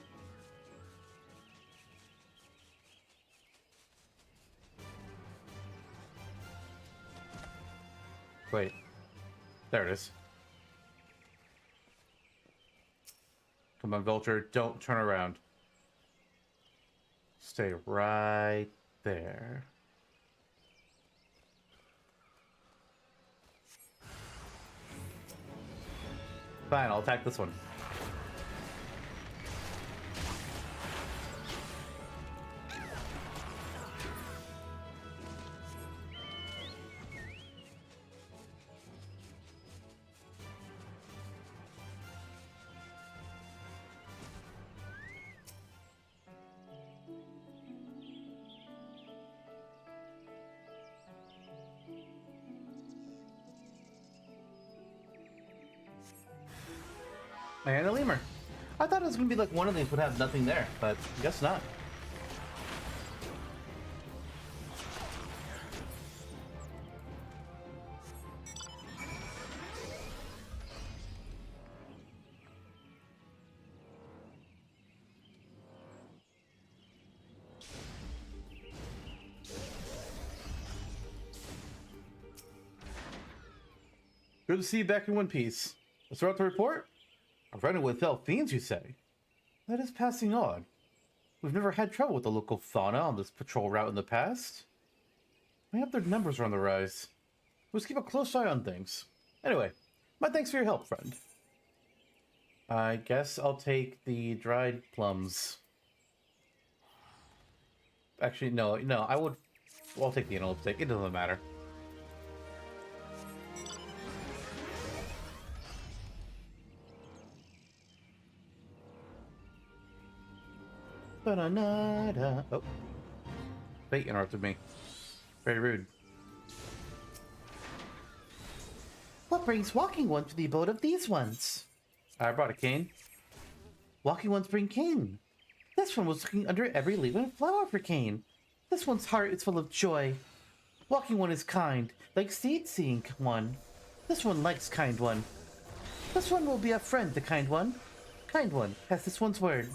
Wait. There it is. Come on, Vulture, don't turn around. Stay right there. Fine, I'll attack this one. And a lemur. I thought it was going to be like one of these would have nothing there, but I guess not. Good to see you back in one piece. Let's start the report. I'm running with fell fiends, you say? That is passing on. We've never had trouble with the local fauna on this patrol route in the past. I hope their numbers are on the rise. Let's keep a close eye on things. Anyway, my thanks for your help, friend. I guess I'll take the dried plums. Actually, no, I'll take the antelope steak. It doesn't matter. Ba-da-na-da. Oh, fate interrupted me. Very rude. What brings walking ones to the abode of these ones? I brought a cane. Walking ones bring cane. This one was looking under every leaf and flower for cane. This one's heart is full of joy. Walking one is kind, like seed seeing one. This one likes kind one. This one will be a friend to kind one. Kind one has this one's word.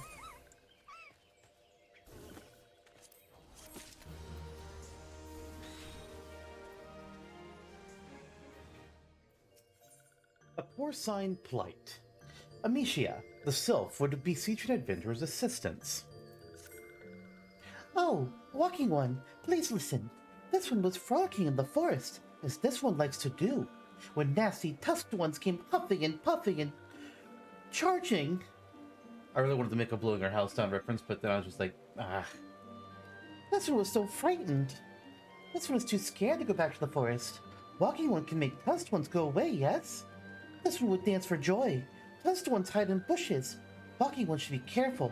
A porcine plight. Amicia, the sylph, would beseech an adventurer's assistance. Oh, walking one, please listen. This one was frolicking in the forest, as this one likes to do, when nasty tusked ones came huffing and puffing and charging. I really wanted to make a blowing our house down reference, but then I was just like, ah. This one was so frightened. This one is too scared to go back to the forest. Walking one can make tusked ones go away, yes? This one would dance for joy. Tusked ones hide in bushes. Walking one should be careful.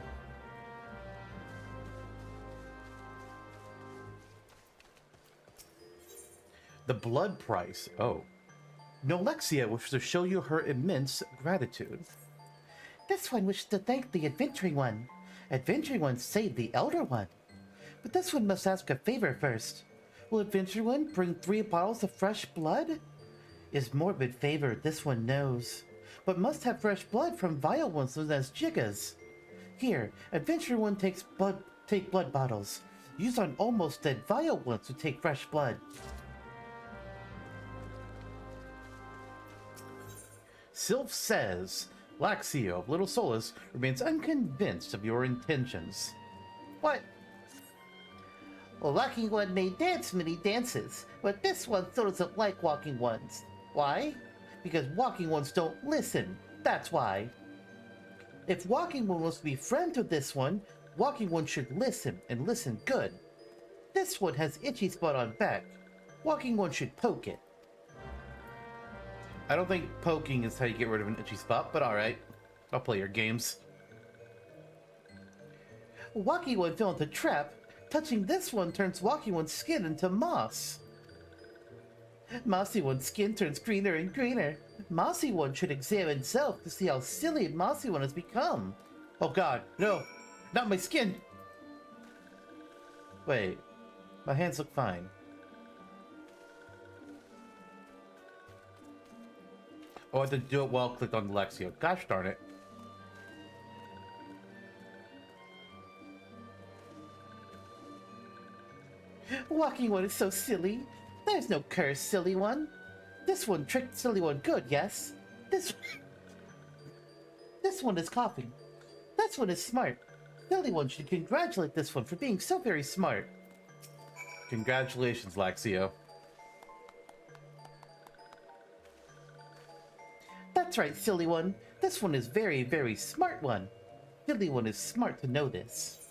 The blood price. Oh. Nolexia wishes to show you her immense gratitude. This one wishes to thank the adventuring one. Adventuring one saved the elder one. But this one must ask a favor first. Will adventuring one bring 3 bottles of fresh blood? Is morbid favor, this one knows. But must have fresh blood from vile ones known as Jiggas. Here, adventuring one take blood bottles. Used on almost dead vile ones who take fresh blood. Sylph says, Laxio of Little Solus remains unconvinced of your intentions. What? Well, walking one may dance many dances, but this one still doesn't like walking ones. Why? Because walking ones don't listen. That's why. If walking one wants to be friends with this one, walking one should listen, and listen good. This one has itchy spot on back. Walking one should poke it. I don't think poking is how you get rid of an itchy spot, but alright. I'll play your games. Walking one fell into trap. Touching this one turns walking one's skin into moss. Mossy one's skin turns greener and greener. Mossy one should examine self to see how silly Mossy one has become. Oh god, no! Not my skin! Wait, my hands look fine. Oh, I had to do it while I clicked on Lexio. Gosh darn it. Walking one is so silly. There's no curse, silly one. This one tricked silly one good, yes? This one is coughing. This one is smart. Silly one should congratulate this one for being so very smart. Congratulations, Laxio. That's right, silly one. This one is very, very smart one. Silly one is smart to know this.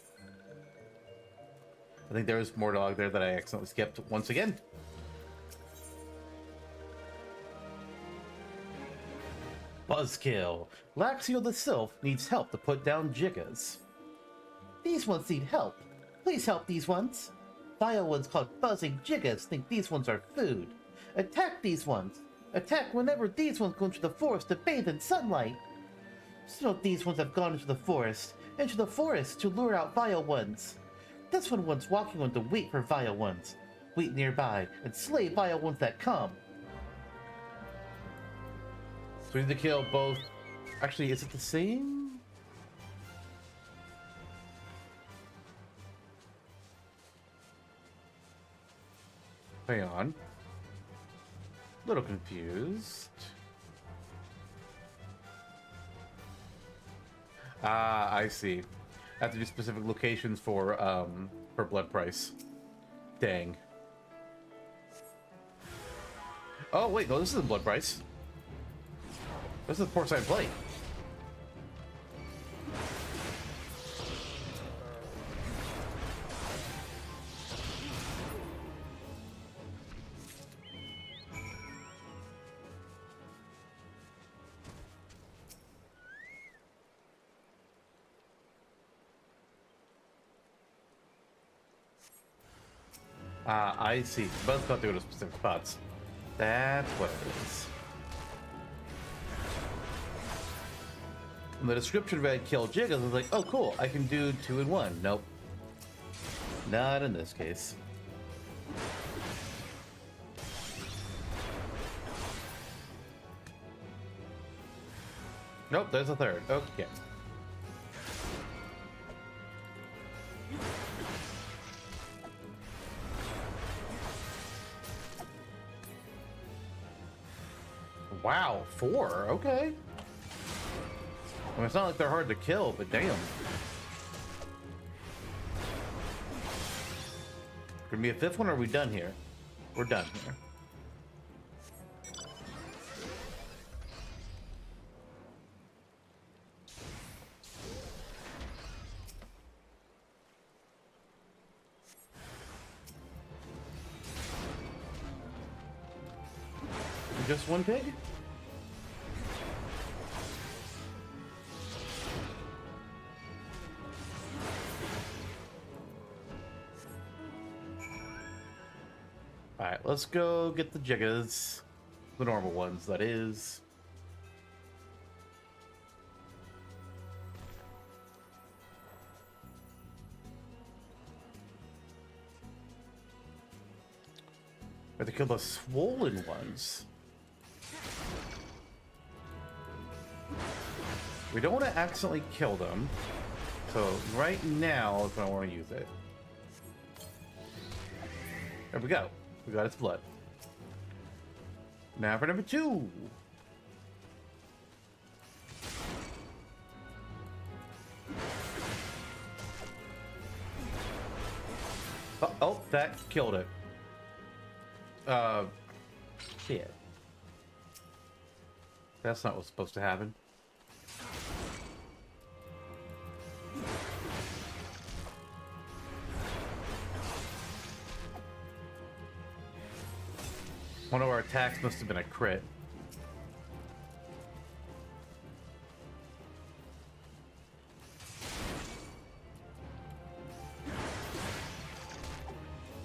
I think there was more dialogue there that I accidentally skipped once again. Buzzkill. Laxio the Sylph needs help to put down Jiggas. These ones need help. Please help these ones. Vile ones called buzzing Jiggas think these ones are food. Attack these ones. Attack whenever these ones go into the forest to bathe in sunlight. So these ones have gone into the forest to lure out vile ones. This one wants walking one to wait for vile ones. Wait nearby and slay vile ones that come. So we need to kill both. Actually, is it the same? Hang on. A little confused. Ah, I see. I have to do specific locations for blood price. Dang. Oh wait, no, this isn't blood price. This is porcine plate. Ah, I see. Both got to go to specific spots. That's what it is. When the description read kill Jiggles, I was like, oh cool, I can do 2 in 1. Nope. Not in this case. Nope, there's a third. Okay. Wow, 4. Okay. I mean, it's not like they're hard to kill, but damn. Gonna be a 5th one, or are we done here? We're done here. Just one pig? Alright, let's go get the Jiggas. The normal ones, that is. We have to kill the swollen ones. We don't want to accidentally kill them. So right now is when I want to use it. There we go. We got its blood. Now for number 2. Oh, that killed it. Shit. That's not what's supposed to happen. One of our attacks must have been a crit.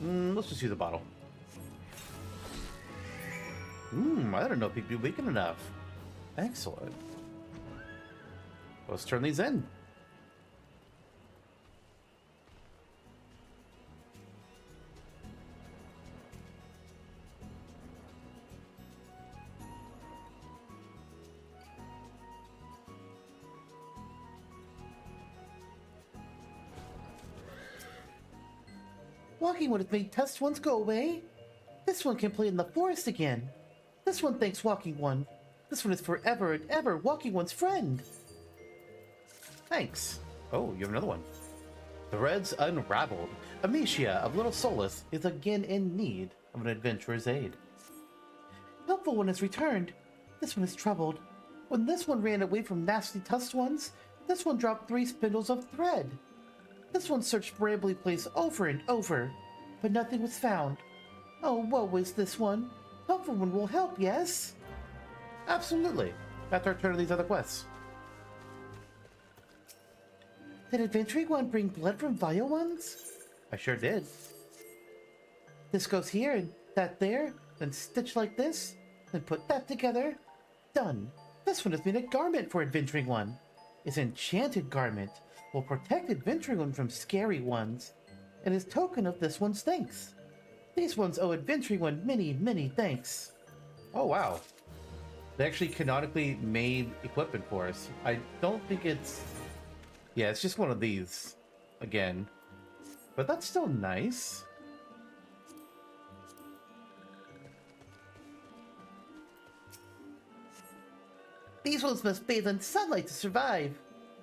Let's just use a bottle. I don't know if he'd be weakened enough. Excellent. Let's turn these in. Walking one has made test ones go away. This one can play in the forest again. This one thanks Walking One. This one is forever and ever Walking One's friend. Thanks. Oh, you have another one. Threads unraveled. Amicia of Little Solace is again in need of an adventurer's aid. Helpful One has returned. This one is troubled. When this one ran away from nasty tusked ones, this one dropped 3 spindles of thread. This one searched Brambley Place over and over, but nothing was found. Oh, woe is this one. Helpful One will help, yes? Absolutely. After I turn to these other quests. Did Adventuring One bring blood from vile ones? I sure did. This goes here and that there, then stitch like this, then put that together. Done. This one has made a garment for Adventuring One. It's an enchanted garment. Will protect Adventuring One from scary ones, and is token of this one's thanks. These ones owe Adventuring One many, many thanks. Oh, wow. They actually canonically made equipment for us. I don't think it's... Yeah, it's just one of these. Again. But that's still nice. These ones must bathe in sunlight to survive.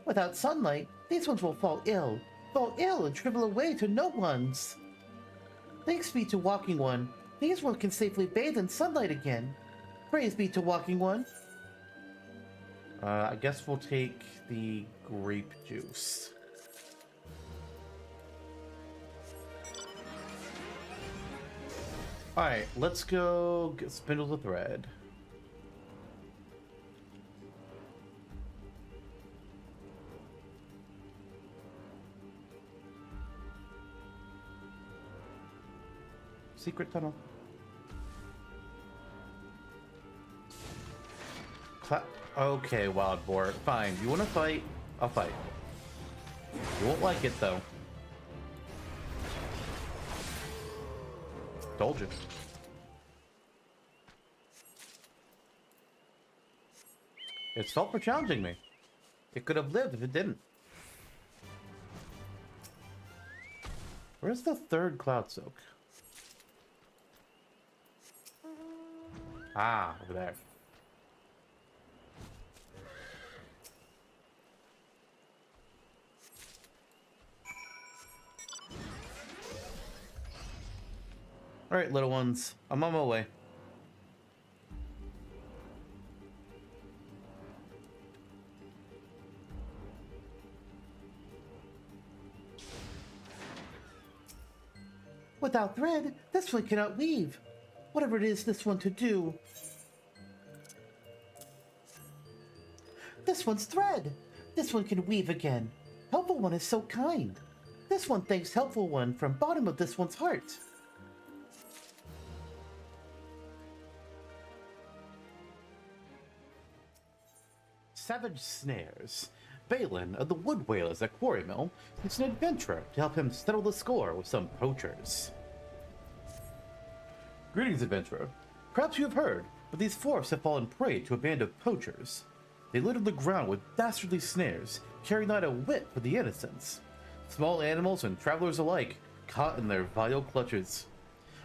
Without sunlight, these ones will fall ill and shrivel away to no ones. Thanks be to Walking One, these ones can safely bathe in sunlight again. Praise be to Walking One. I guess we'll take the grape juice. Alright, let's go get spindles of thread. secret tunnel. Okay, wild boar. Fine. You want to fight? I'll fight. You won't like it, though. Told you. It's fault for challenging me. It could have lived if it didn't. Where's the third cloud soak? Ah, over there. Alright, little ones. I'm on my way. Without thread, this one cannot weave. Whatever it is this one to do. This one's thread. This one can weave again. Helpful One is so kind. This one thanks Helpful One from bottom of this one's heart. Savage Snares. Balin of the Wood Whalers at Quarry Mill is an adventurer to help him settle the score with some poachers. Greetings, adventurer. Perhaps you have heard, but these forests have fallen prey to a band of poachers. They litter the ground with dastardly snares, carry not a whit for the innocents. Small animals and travelers alike, caught in their vile clutches.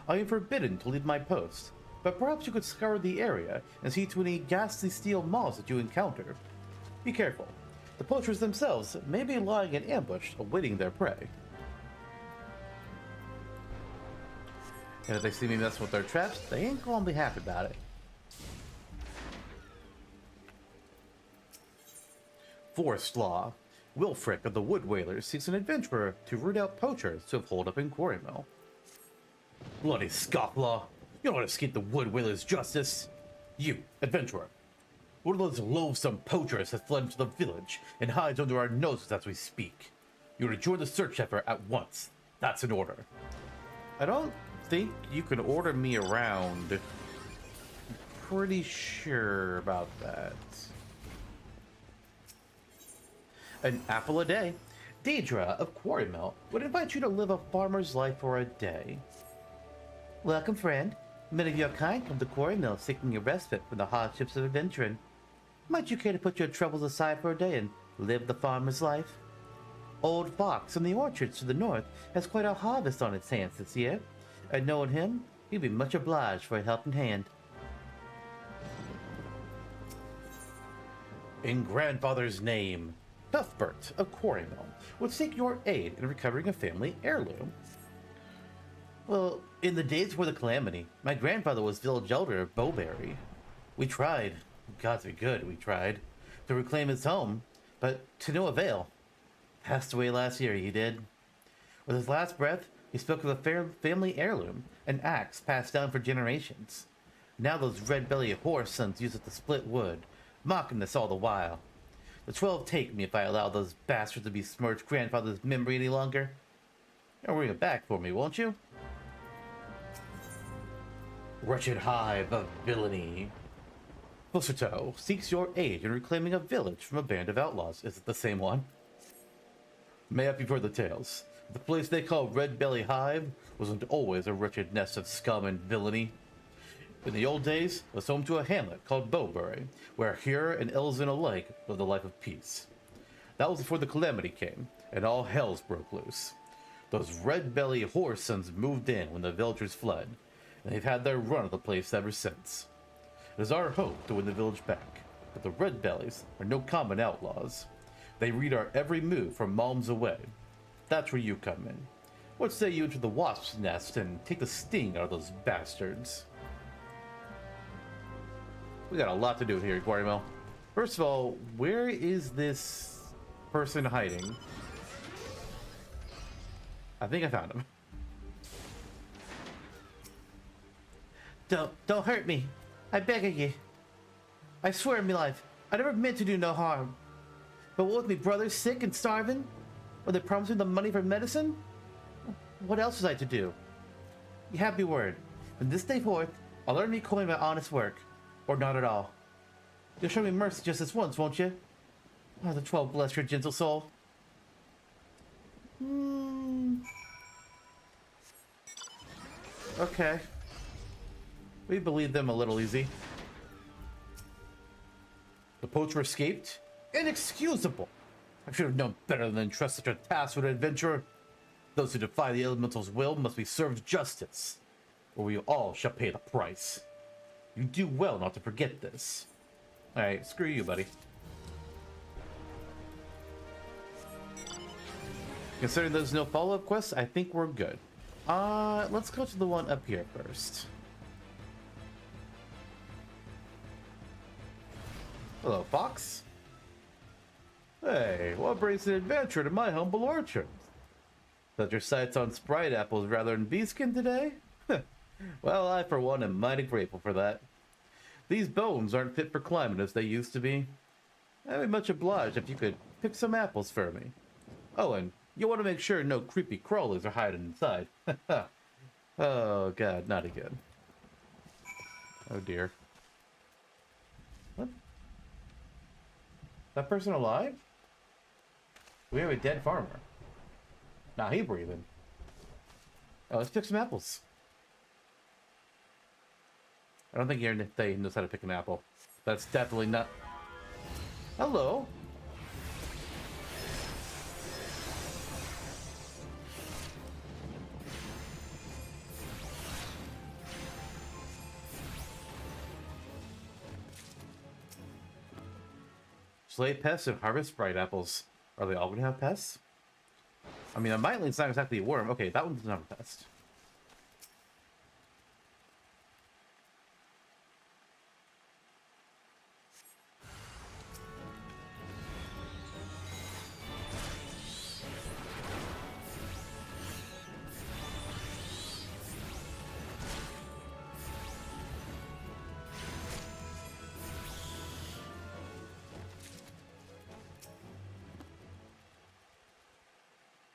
I am forbidden to leave my post, but perhaps you could scour the area and see to any ghastly steel maws that you encounter. Be careful. The poachers themselves may be lying in ambush, awaiting their prey. And if they see me messing with their traps, they ain't gonna be happy about it. Forest Law. Wilfric of the Wood Whalers seeks an adventurer to root out poachers who have holed up in Quarry Mill. Bloody scofflaw! You don't want to escape the Wood Whalers' justice! You, adventurer! One of those loathsome poachers has fled into the village and hides under our noses as we speak. You are to join the search effort at once. That's an order. I don't think you can order me around. I'm pretty sure about that. An apple a day. Deidre of Quarry Mill would invite you to live a farmer's life for a day. Welcome, friend. Many of your kind come to Quarry Mill seeking a respite from the hardships of adventuring. Might you care to put your troubles aside for a day and live the farmer's life? Old Fox in the orchards to the north has quite a harvest on its hands this year, and knowing him, he'd be much obliged for a helping hand. In Grandfather's name, Cuthbert of Quarry Mill would seek your aid in recovering a family heirloom. Well, in the days before the calamity, my grandfather was village elder of Bowberry. We tried, gods be good, we tried, to reclaim his home, but to no avail. Passed away last year, he did. With his last breath, he spoke of a family heirloom, an axe passed down for generations. Now those red-bellied horse sons use it to split wood, mocking us all the while. The 12 take me if I allow those bastards to besmirch grandfather's memory any longer. You'll bring it back for me, won't you? Wretched hive of villainy. Busserto seeks your aid in reclaiming a village from a band of outlaws. Is it the same one? May I prefer the tales? The place they call Red Belly Hive wasn't always a wretched nest of scum and villainy. In the old days, it was home to a hamlet called Bowbury, where Hur and Elzin alike lived a life of peace. That was before the calamity came, and all hells broke loose. Those red-belly horse sons moved in when the villagers fled, and they've had their run of the place ever since. It is our hope to win the village back, but the red bellies are no common outlaws. They read our every move from miles away. That's where you come in. What say you enter the wasp's nest and take the sting out of those bastards? We got a lot to do here, Quarry Mill. First of all, where is this person hiding? I think I found him. Don't hurt me. I beg of you. I swear in me life, I never meant to do no harm. But what with me brother sick and starving? Or they promised me the money for medicine? What else was I to do? You have me word. From this day forth, I'll earn me coin by honest work. Or not at all. You'll show me mercy just this once, won't you? Oh, the 12 bless your gentle soul. Okay. We believe them a little easy. The poacher escaped? Inexcusable! I should have known better than entrust such a task with an adventurer. Those who defy the elemental's will must be served justice, or we all shall pay the price. You do well not to forget this. Alright, screw you, buddy. Considering there's no follow-up quests, I think we're good. Let's go to the one up here first. Hello, Fox. Hey, what brings an adventure to my humble orchard? Set your sights on sprite apples rather than beeskin today? Well, I for one am mighty grateful for that. These bones aren't fit for climbing as they used to be. I'd be much obliged if you could pick some apples for me. Oh, and you want to make sure no creepy crawlers are hiding inside. Oh god, not again. Oh dear. What? That person alive? We have a dead farmer. Nah, he breathing. Oh, let's pick some apples. I don't think they knows how to pick an apple. That's definitely not... Hello? Slay pests and harvest sprite apples. Are they all going to have pests? I mean, a Mightling's not exactly a worm. Okay, that one's not a pest.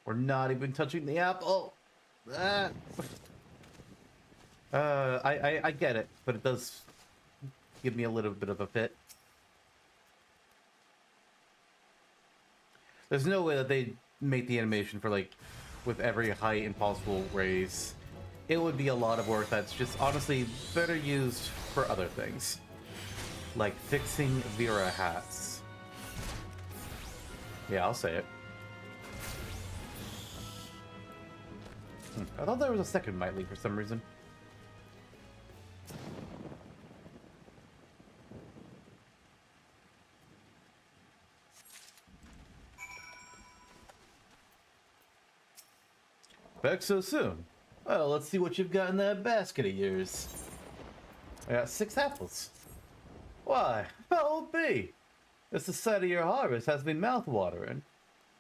We're not even touching the apple. Ah. I get it, but it does give me a little bit of a fit. There's no way that they make the animation for like with every height and possible raise. It would be a lot of work that's just honestly better used for other things. Like fixing Vera hats. Yeah, I'll say it. I thought there was a second Mightling for some reason. Back so soon? Well, let's see what you've got in that basket of yours. I got 6 apples. Why, how be? It's the sight of your harvest has me mouth-watering.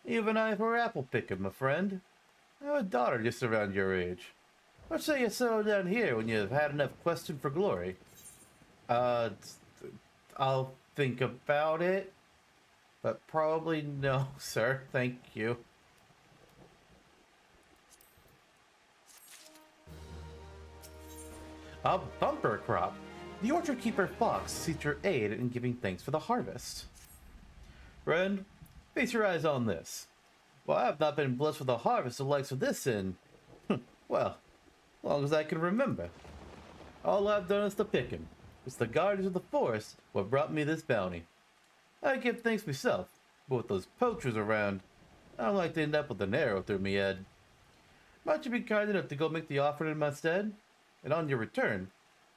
Even I for apple picking, my friend. I have a daughter just around your age. What say you settle down here when you've had enough questing for glory? I'll think about it. But probably no, sir. Thank you. A bumper crop. The orchard keeper Fox seeks your aid in giving thanks for the harvest. Friend, face your eyes on this. Well, I have not been blessed with a harvest the likes of this in, well, as long as I can remember. All I've done is to pick him. It's the guardians of the forest what brought me this bounty. I give thanks myself, but with those poachers around, I don't like to end up with an arrow through me head. Might you be kind enough to go make the offering in my stead? And on your return,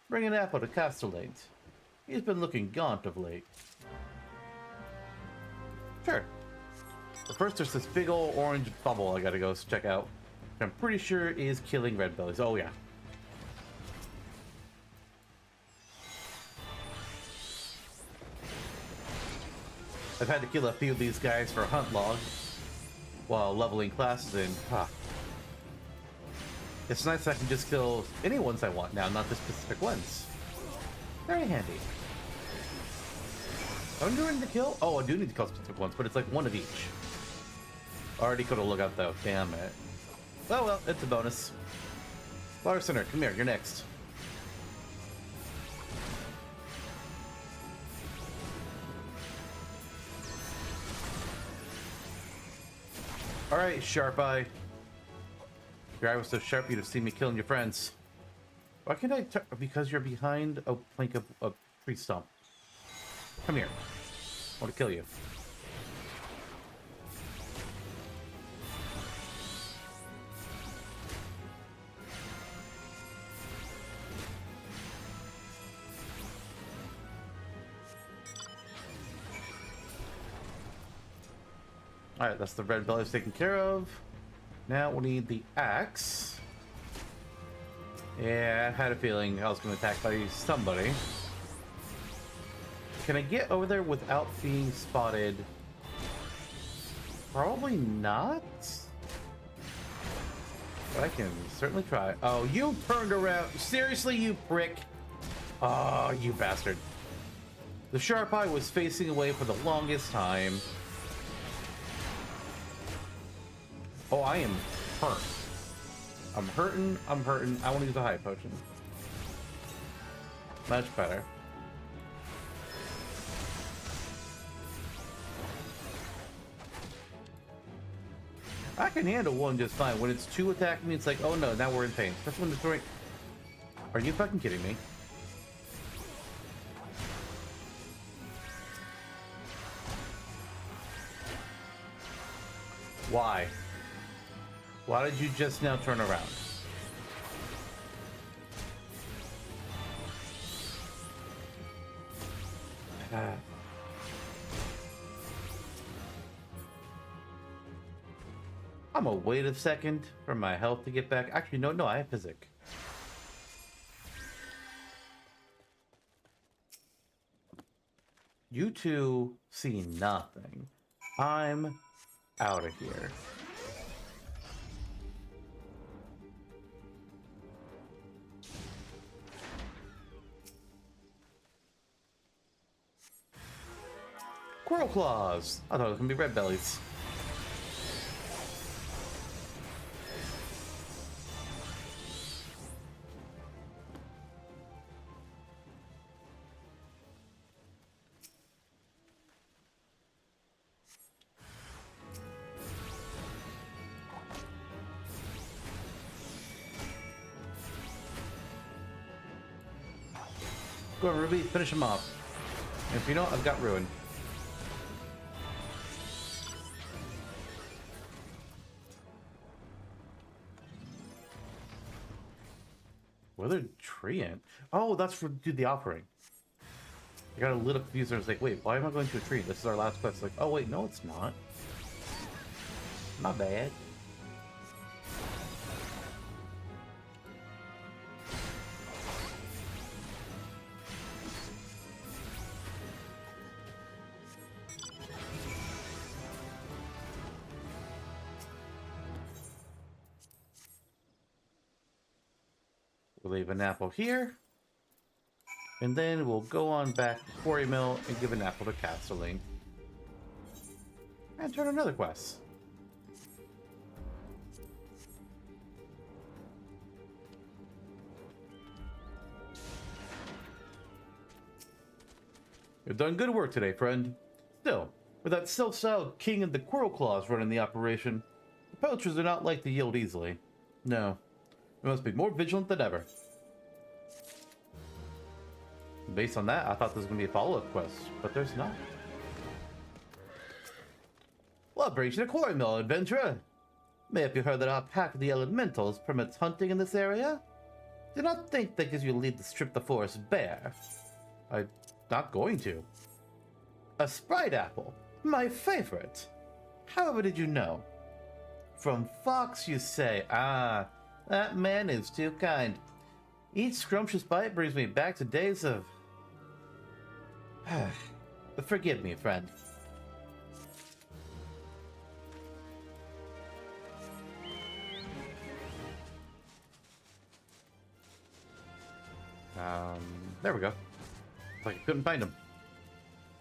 bring an apple to Castellane. He's been looking gaunt of late. Sure. But first, there's this big old orange bubble I gotta go check out. I'm pretty sure is killing red bellies. Oh, yeah. I've had to kill a few of these guys for hunt log while leveling classes in. It's nice I can just kill any ones I want now, not the specific ones. Very handy. I'm doing the kill? Oh, I do need to kill specific ones, but it's like one of each. Already could have looked up though. Damn it. Oh well, it's a bonus. Larsener, come here, you're next. Alright, Sharp Eye. Your eye was so sharp you'd have seen me killing your friends. Why can't I because you're behind a plank of a tree stump. Come here. I want to kill you. Alright, that's the red bellies taken care of. Now we need the axe. Yeah, I had a feeling I was going to attack by somebody. Can I get over there without being spotted? Probably not. But I can certainly try. Oh, you turned around. Seriously, you prick. Oh, you bastard. The Sharp Eye was facing away for the longest time. Oh, I am hurt. I'm hurting. I want to use a high potion. Much better. I can handle one just fine. When it's two attacking me, it's like, oh no, now we're in pain. Especially when the throwing. Are you fucking kidding me? Why? Why did you just now turn around? I'm gonna wait a second for my health to get back. Actually, no, I have physic. You two see nothing. I'm out of here. Squirrel claws! I thought it was gonna be red bellies. Go on, Ruby, finish him off. And if you don't, I've got Ruin. Withered Treant? Oh, that's for do the offering. I got a little confused. I was like, wait, why am I going to a tree? This is our last quest. Like, oh wait, no, it's not. My bad. We'll leave an apple here. And then we'll go on back to Quarry Mill and give an apple to Casterling. And turn another quest. You've done good work today, friend. Still, with that self-styled king and the Quirrell Claws running the operation, the poachers are not like to yield easily. No. We must be more vigilant than ever. Based on that, I thought this was going to be a follow-up quest, but there's not. What brings you to Quarry Mill, adventurer? May have you heard that our pack of the elementals permits hunting in this area? Do not think that gives you leave to strip the forest bare. I'm not going to. A sprite apple, my favorite. However did you know? From Fox, you say. Ah, that man is too kind. Each scrumptious bite brings me back to days of... Forgive me, friend. There we go. Like I couldn't find him.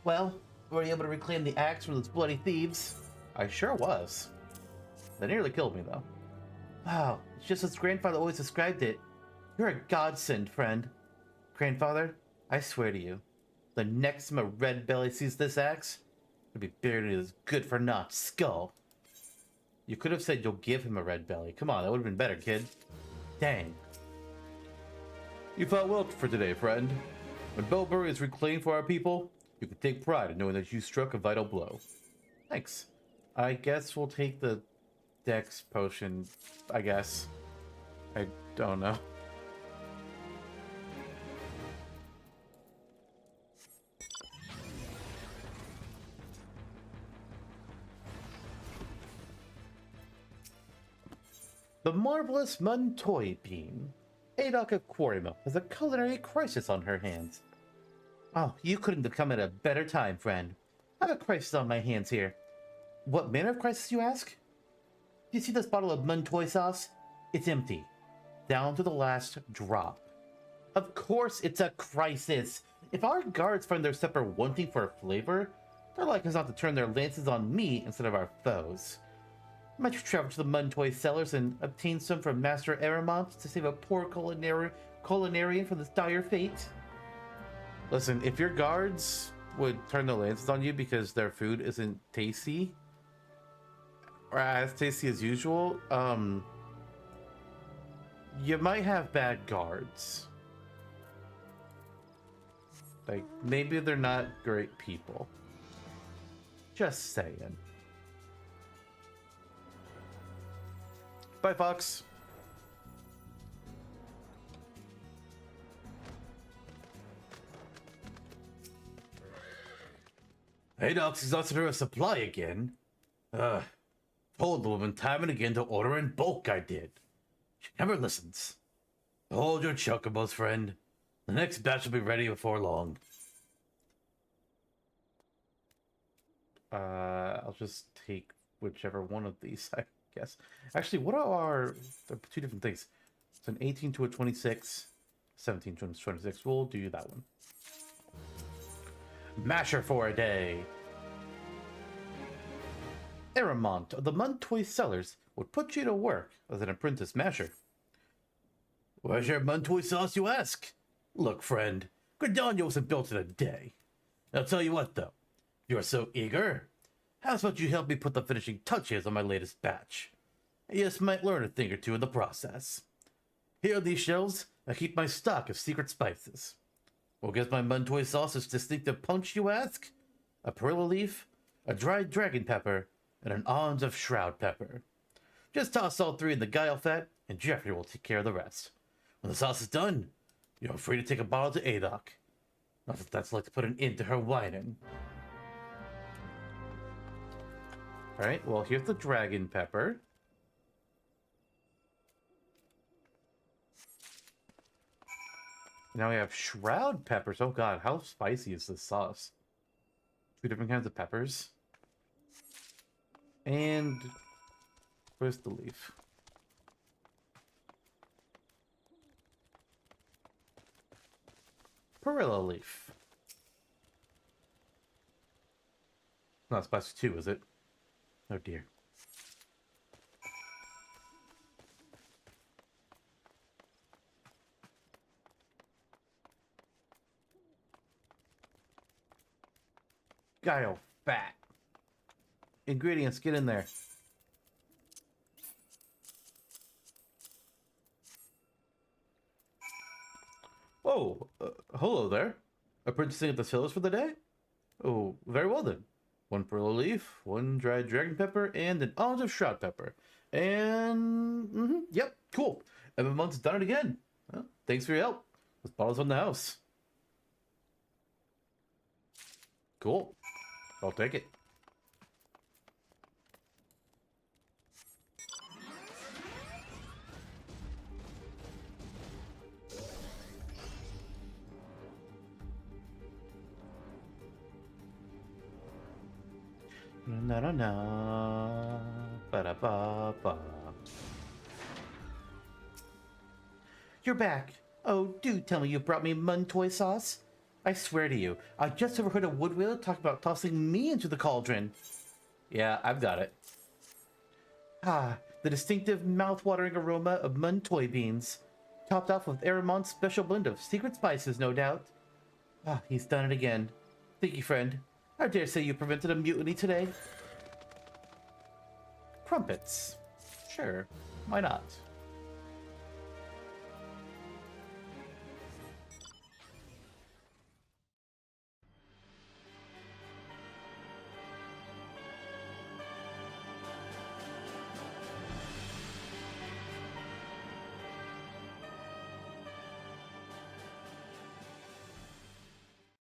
Well, were you able to reclaim the axe from those bloody thieves? I sure was. They nearly killed me, though. Wow, it's just as grandfather always described it. You're a godsend, friend. Grandfather, I swear to you, the next time a red belly sees this axe, it'll be buried in his good-for-naught skull. You could have said you'll give him a red belly. Come on, that would have been better, kid. Dang. You fought well for today, friend. When Belbury is reclaimed for our people, you can take pride in knowing that you struck a vital blow. Thanks. I guess we'll take the Dex potion, I guess. I don't know. The marvelous Muntoy bean. Adok of Quarrymill has a culinary crisis on her hands. Oh, you couldn't have come at a better time, friend. I have a crisis on my hands here. What manner of crisis, you ask? Do you see this bottle of Muntoy sauce? It's empty. Down to the last drop. Of course it's a crisis. If our guards find their supper wanting for flavor, they're likely not to turn their lances on me instead of our foes. Might you travel to the Muntoy cellars and obtain some from Master Aramont to save a poor culinarian from this dire fate? Listen, if your guards would turn their lances on you because their food isn't tasty, or as tasty as usual, you might have bad guards. Like, maybe they're not great people. Just saying. Bye, Fox. Adok's exhausted her supply again. Told the woman time and again to order in bulk, I did. She never listens. Hold your chocobos, friend. The next batch will be ready before long. I'll just take whichever one of these, I guess. Actually, what are the two different things? It's an 18 to a 26, 17 to a 26. We'll do that one. Masher for a day. Aramont of the Muntoy Cellars would put you to work as an apprentice masher. Where's your Muntoy sauce, you ask? Look, friend, Gridania wasn't built in a day. I'll tell you what, though. You are so eager. How about you help me put the finishing touches on my latest batch? You just might learn a thing or two in the process. Here on these shelves, I keep my stock of secret spices. What gives my Muntoy sauce its distinctive punch, you ask? A perilla leaf, a dried dragon pepper, and an ounce of shroud pepper. Just toss all three in the guile fat, and Jeffrey will take care of the rest. When the sauce is done, you're free to take a bottle to Adok. Not that that's like to put an end to her whining. Alright, well, here's the dragon pepper. Now we have shroud peppers. Oh god, how spicy is this sauce? Two different kinds of peppers. And where's the leaf? Perilla leaf. Not spicy too, is it? Oh dear. Guile fat. Ingredients, get in there. Oh, hello there. Apprenticing at the Scions for the day? Oh, very well then. One perilla leaf, one dried dragon pepper, and an ounce of shroud pepper. And, yep, cool. MMO's done it again. Well, thanks for your help. This bottle's on the house. Cool. I'll take it. Na na na, ba da ba ba. You're back. Oh, do tell me you brought me Muntoy sauce. I swear to you, I just overheard a woodwheel talk about tossing me into the cauldron. Yeah, I've got it. Ah, the distinctive mouth-watering aroma of Muntoy beans. Topped off with Aramon's special blend of secret spices, no doubt. Ah, he's done it again. Thank you, friend. I dare say you prevented a mutiny today. Crumpets. Sure, why not?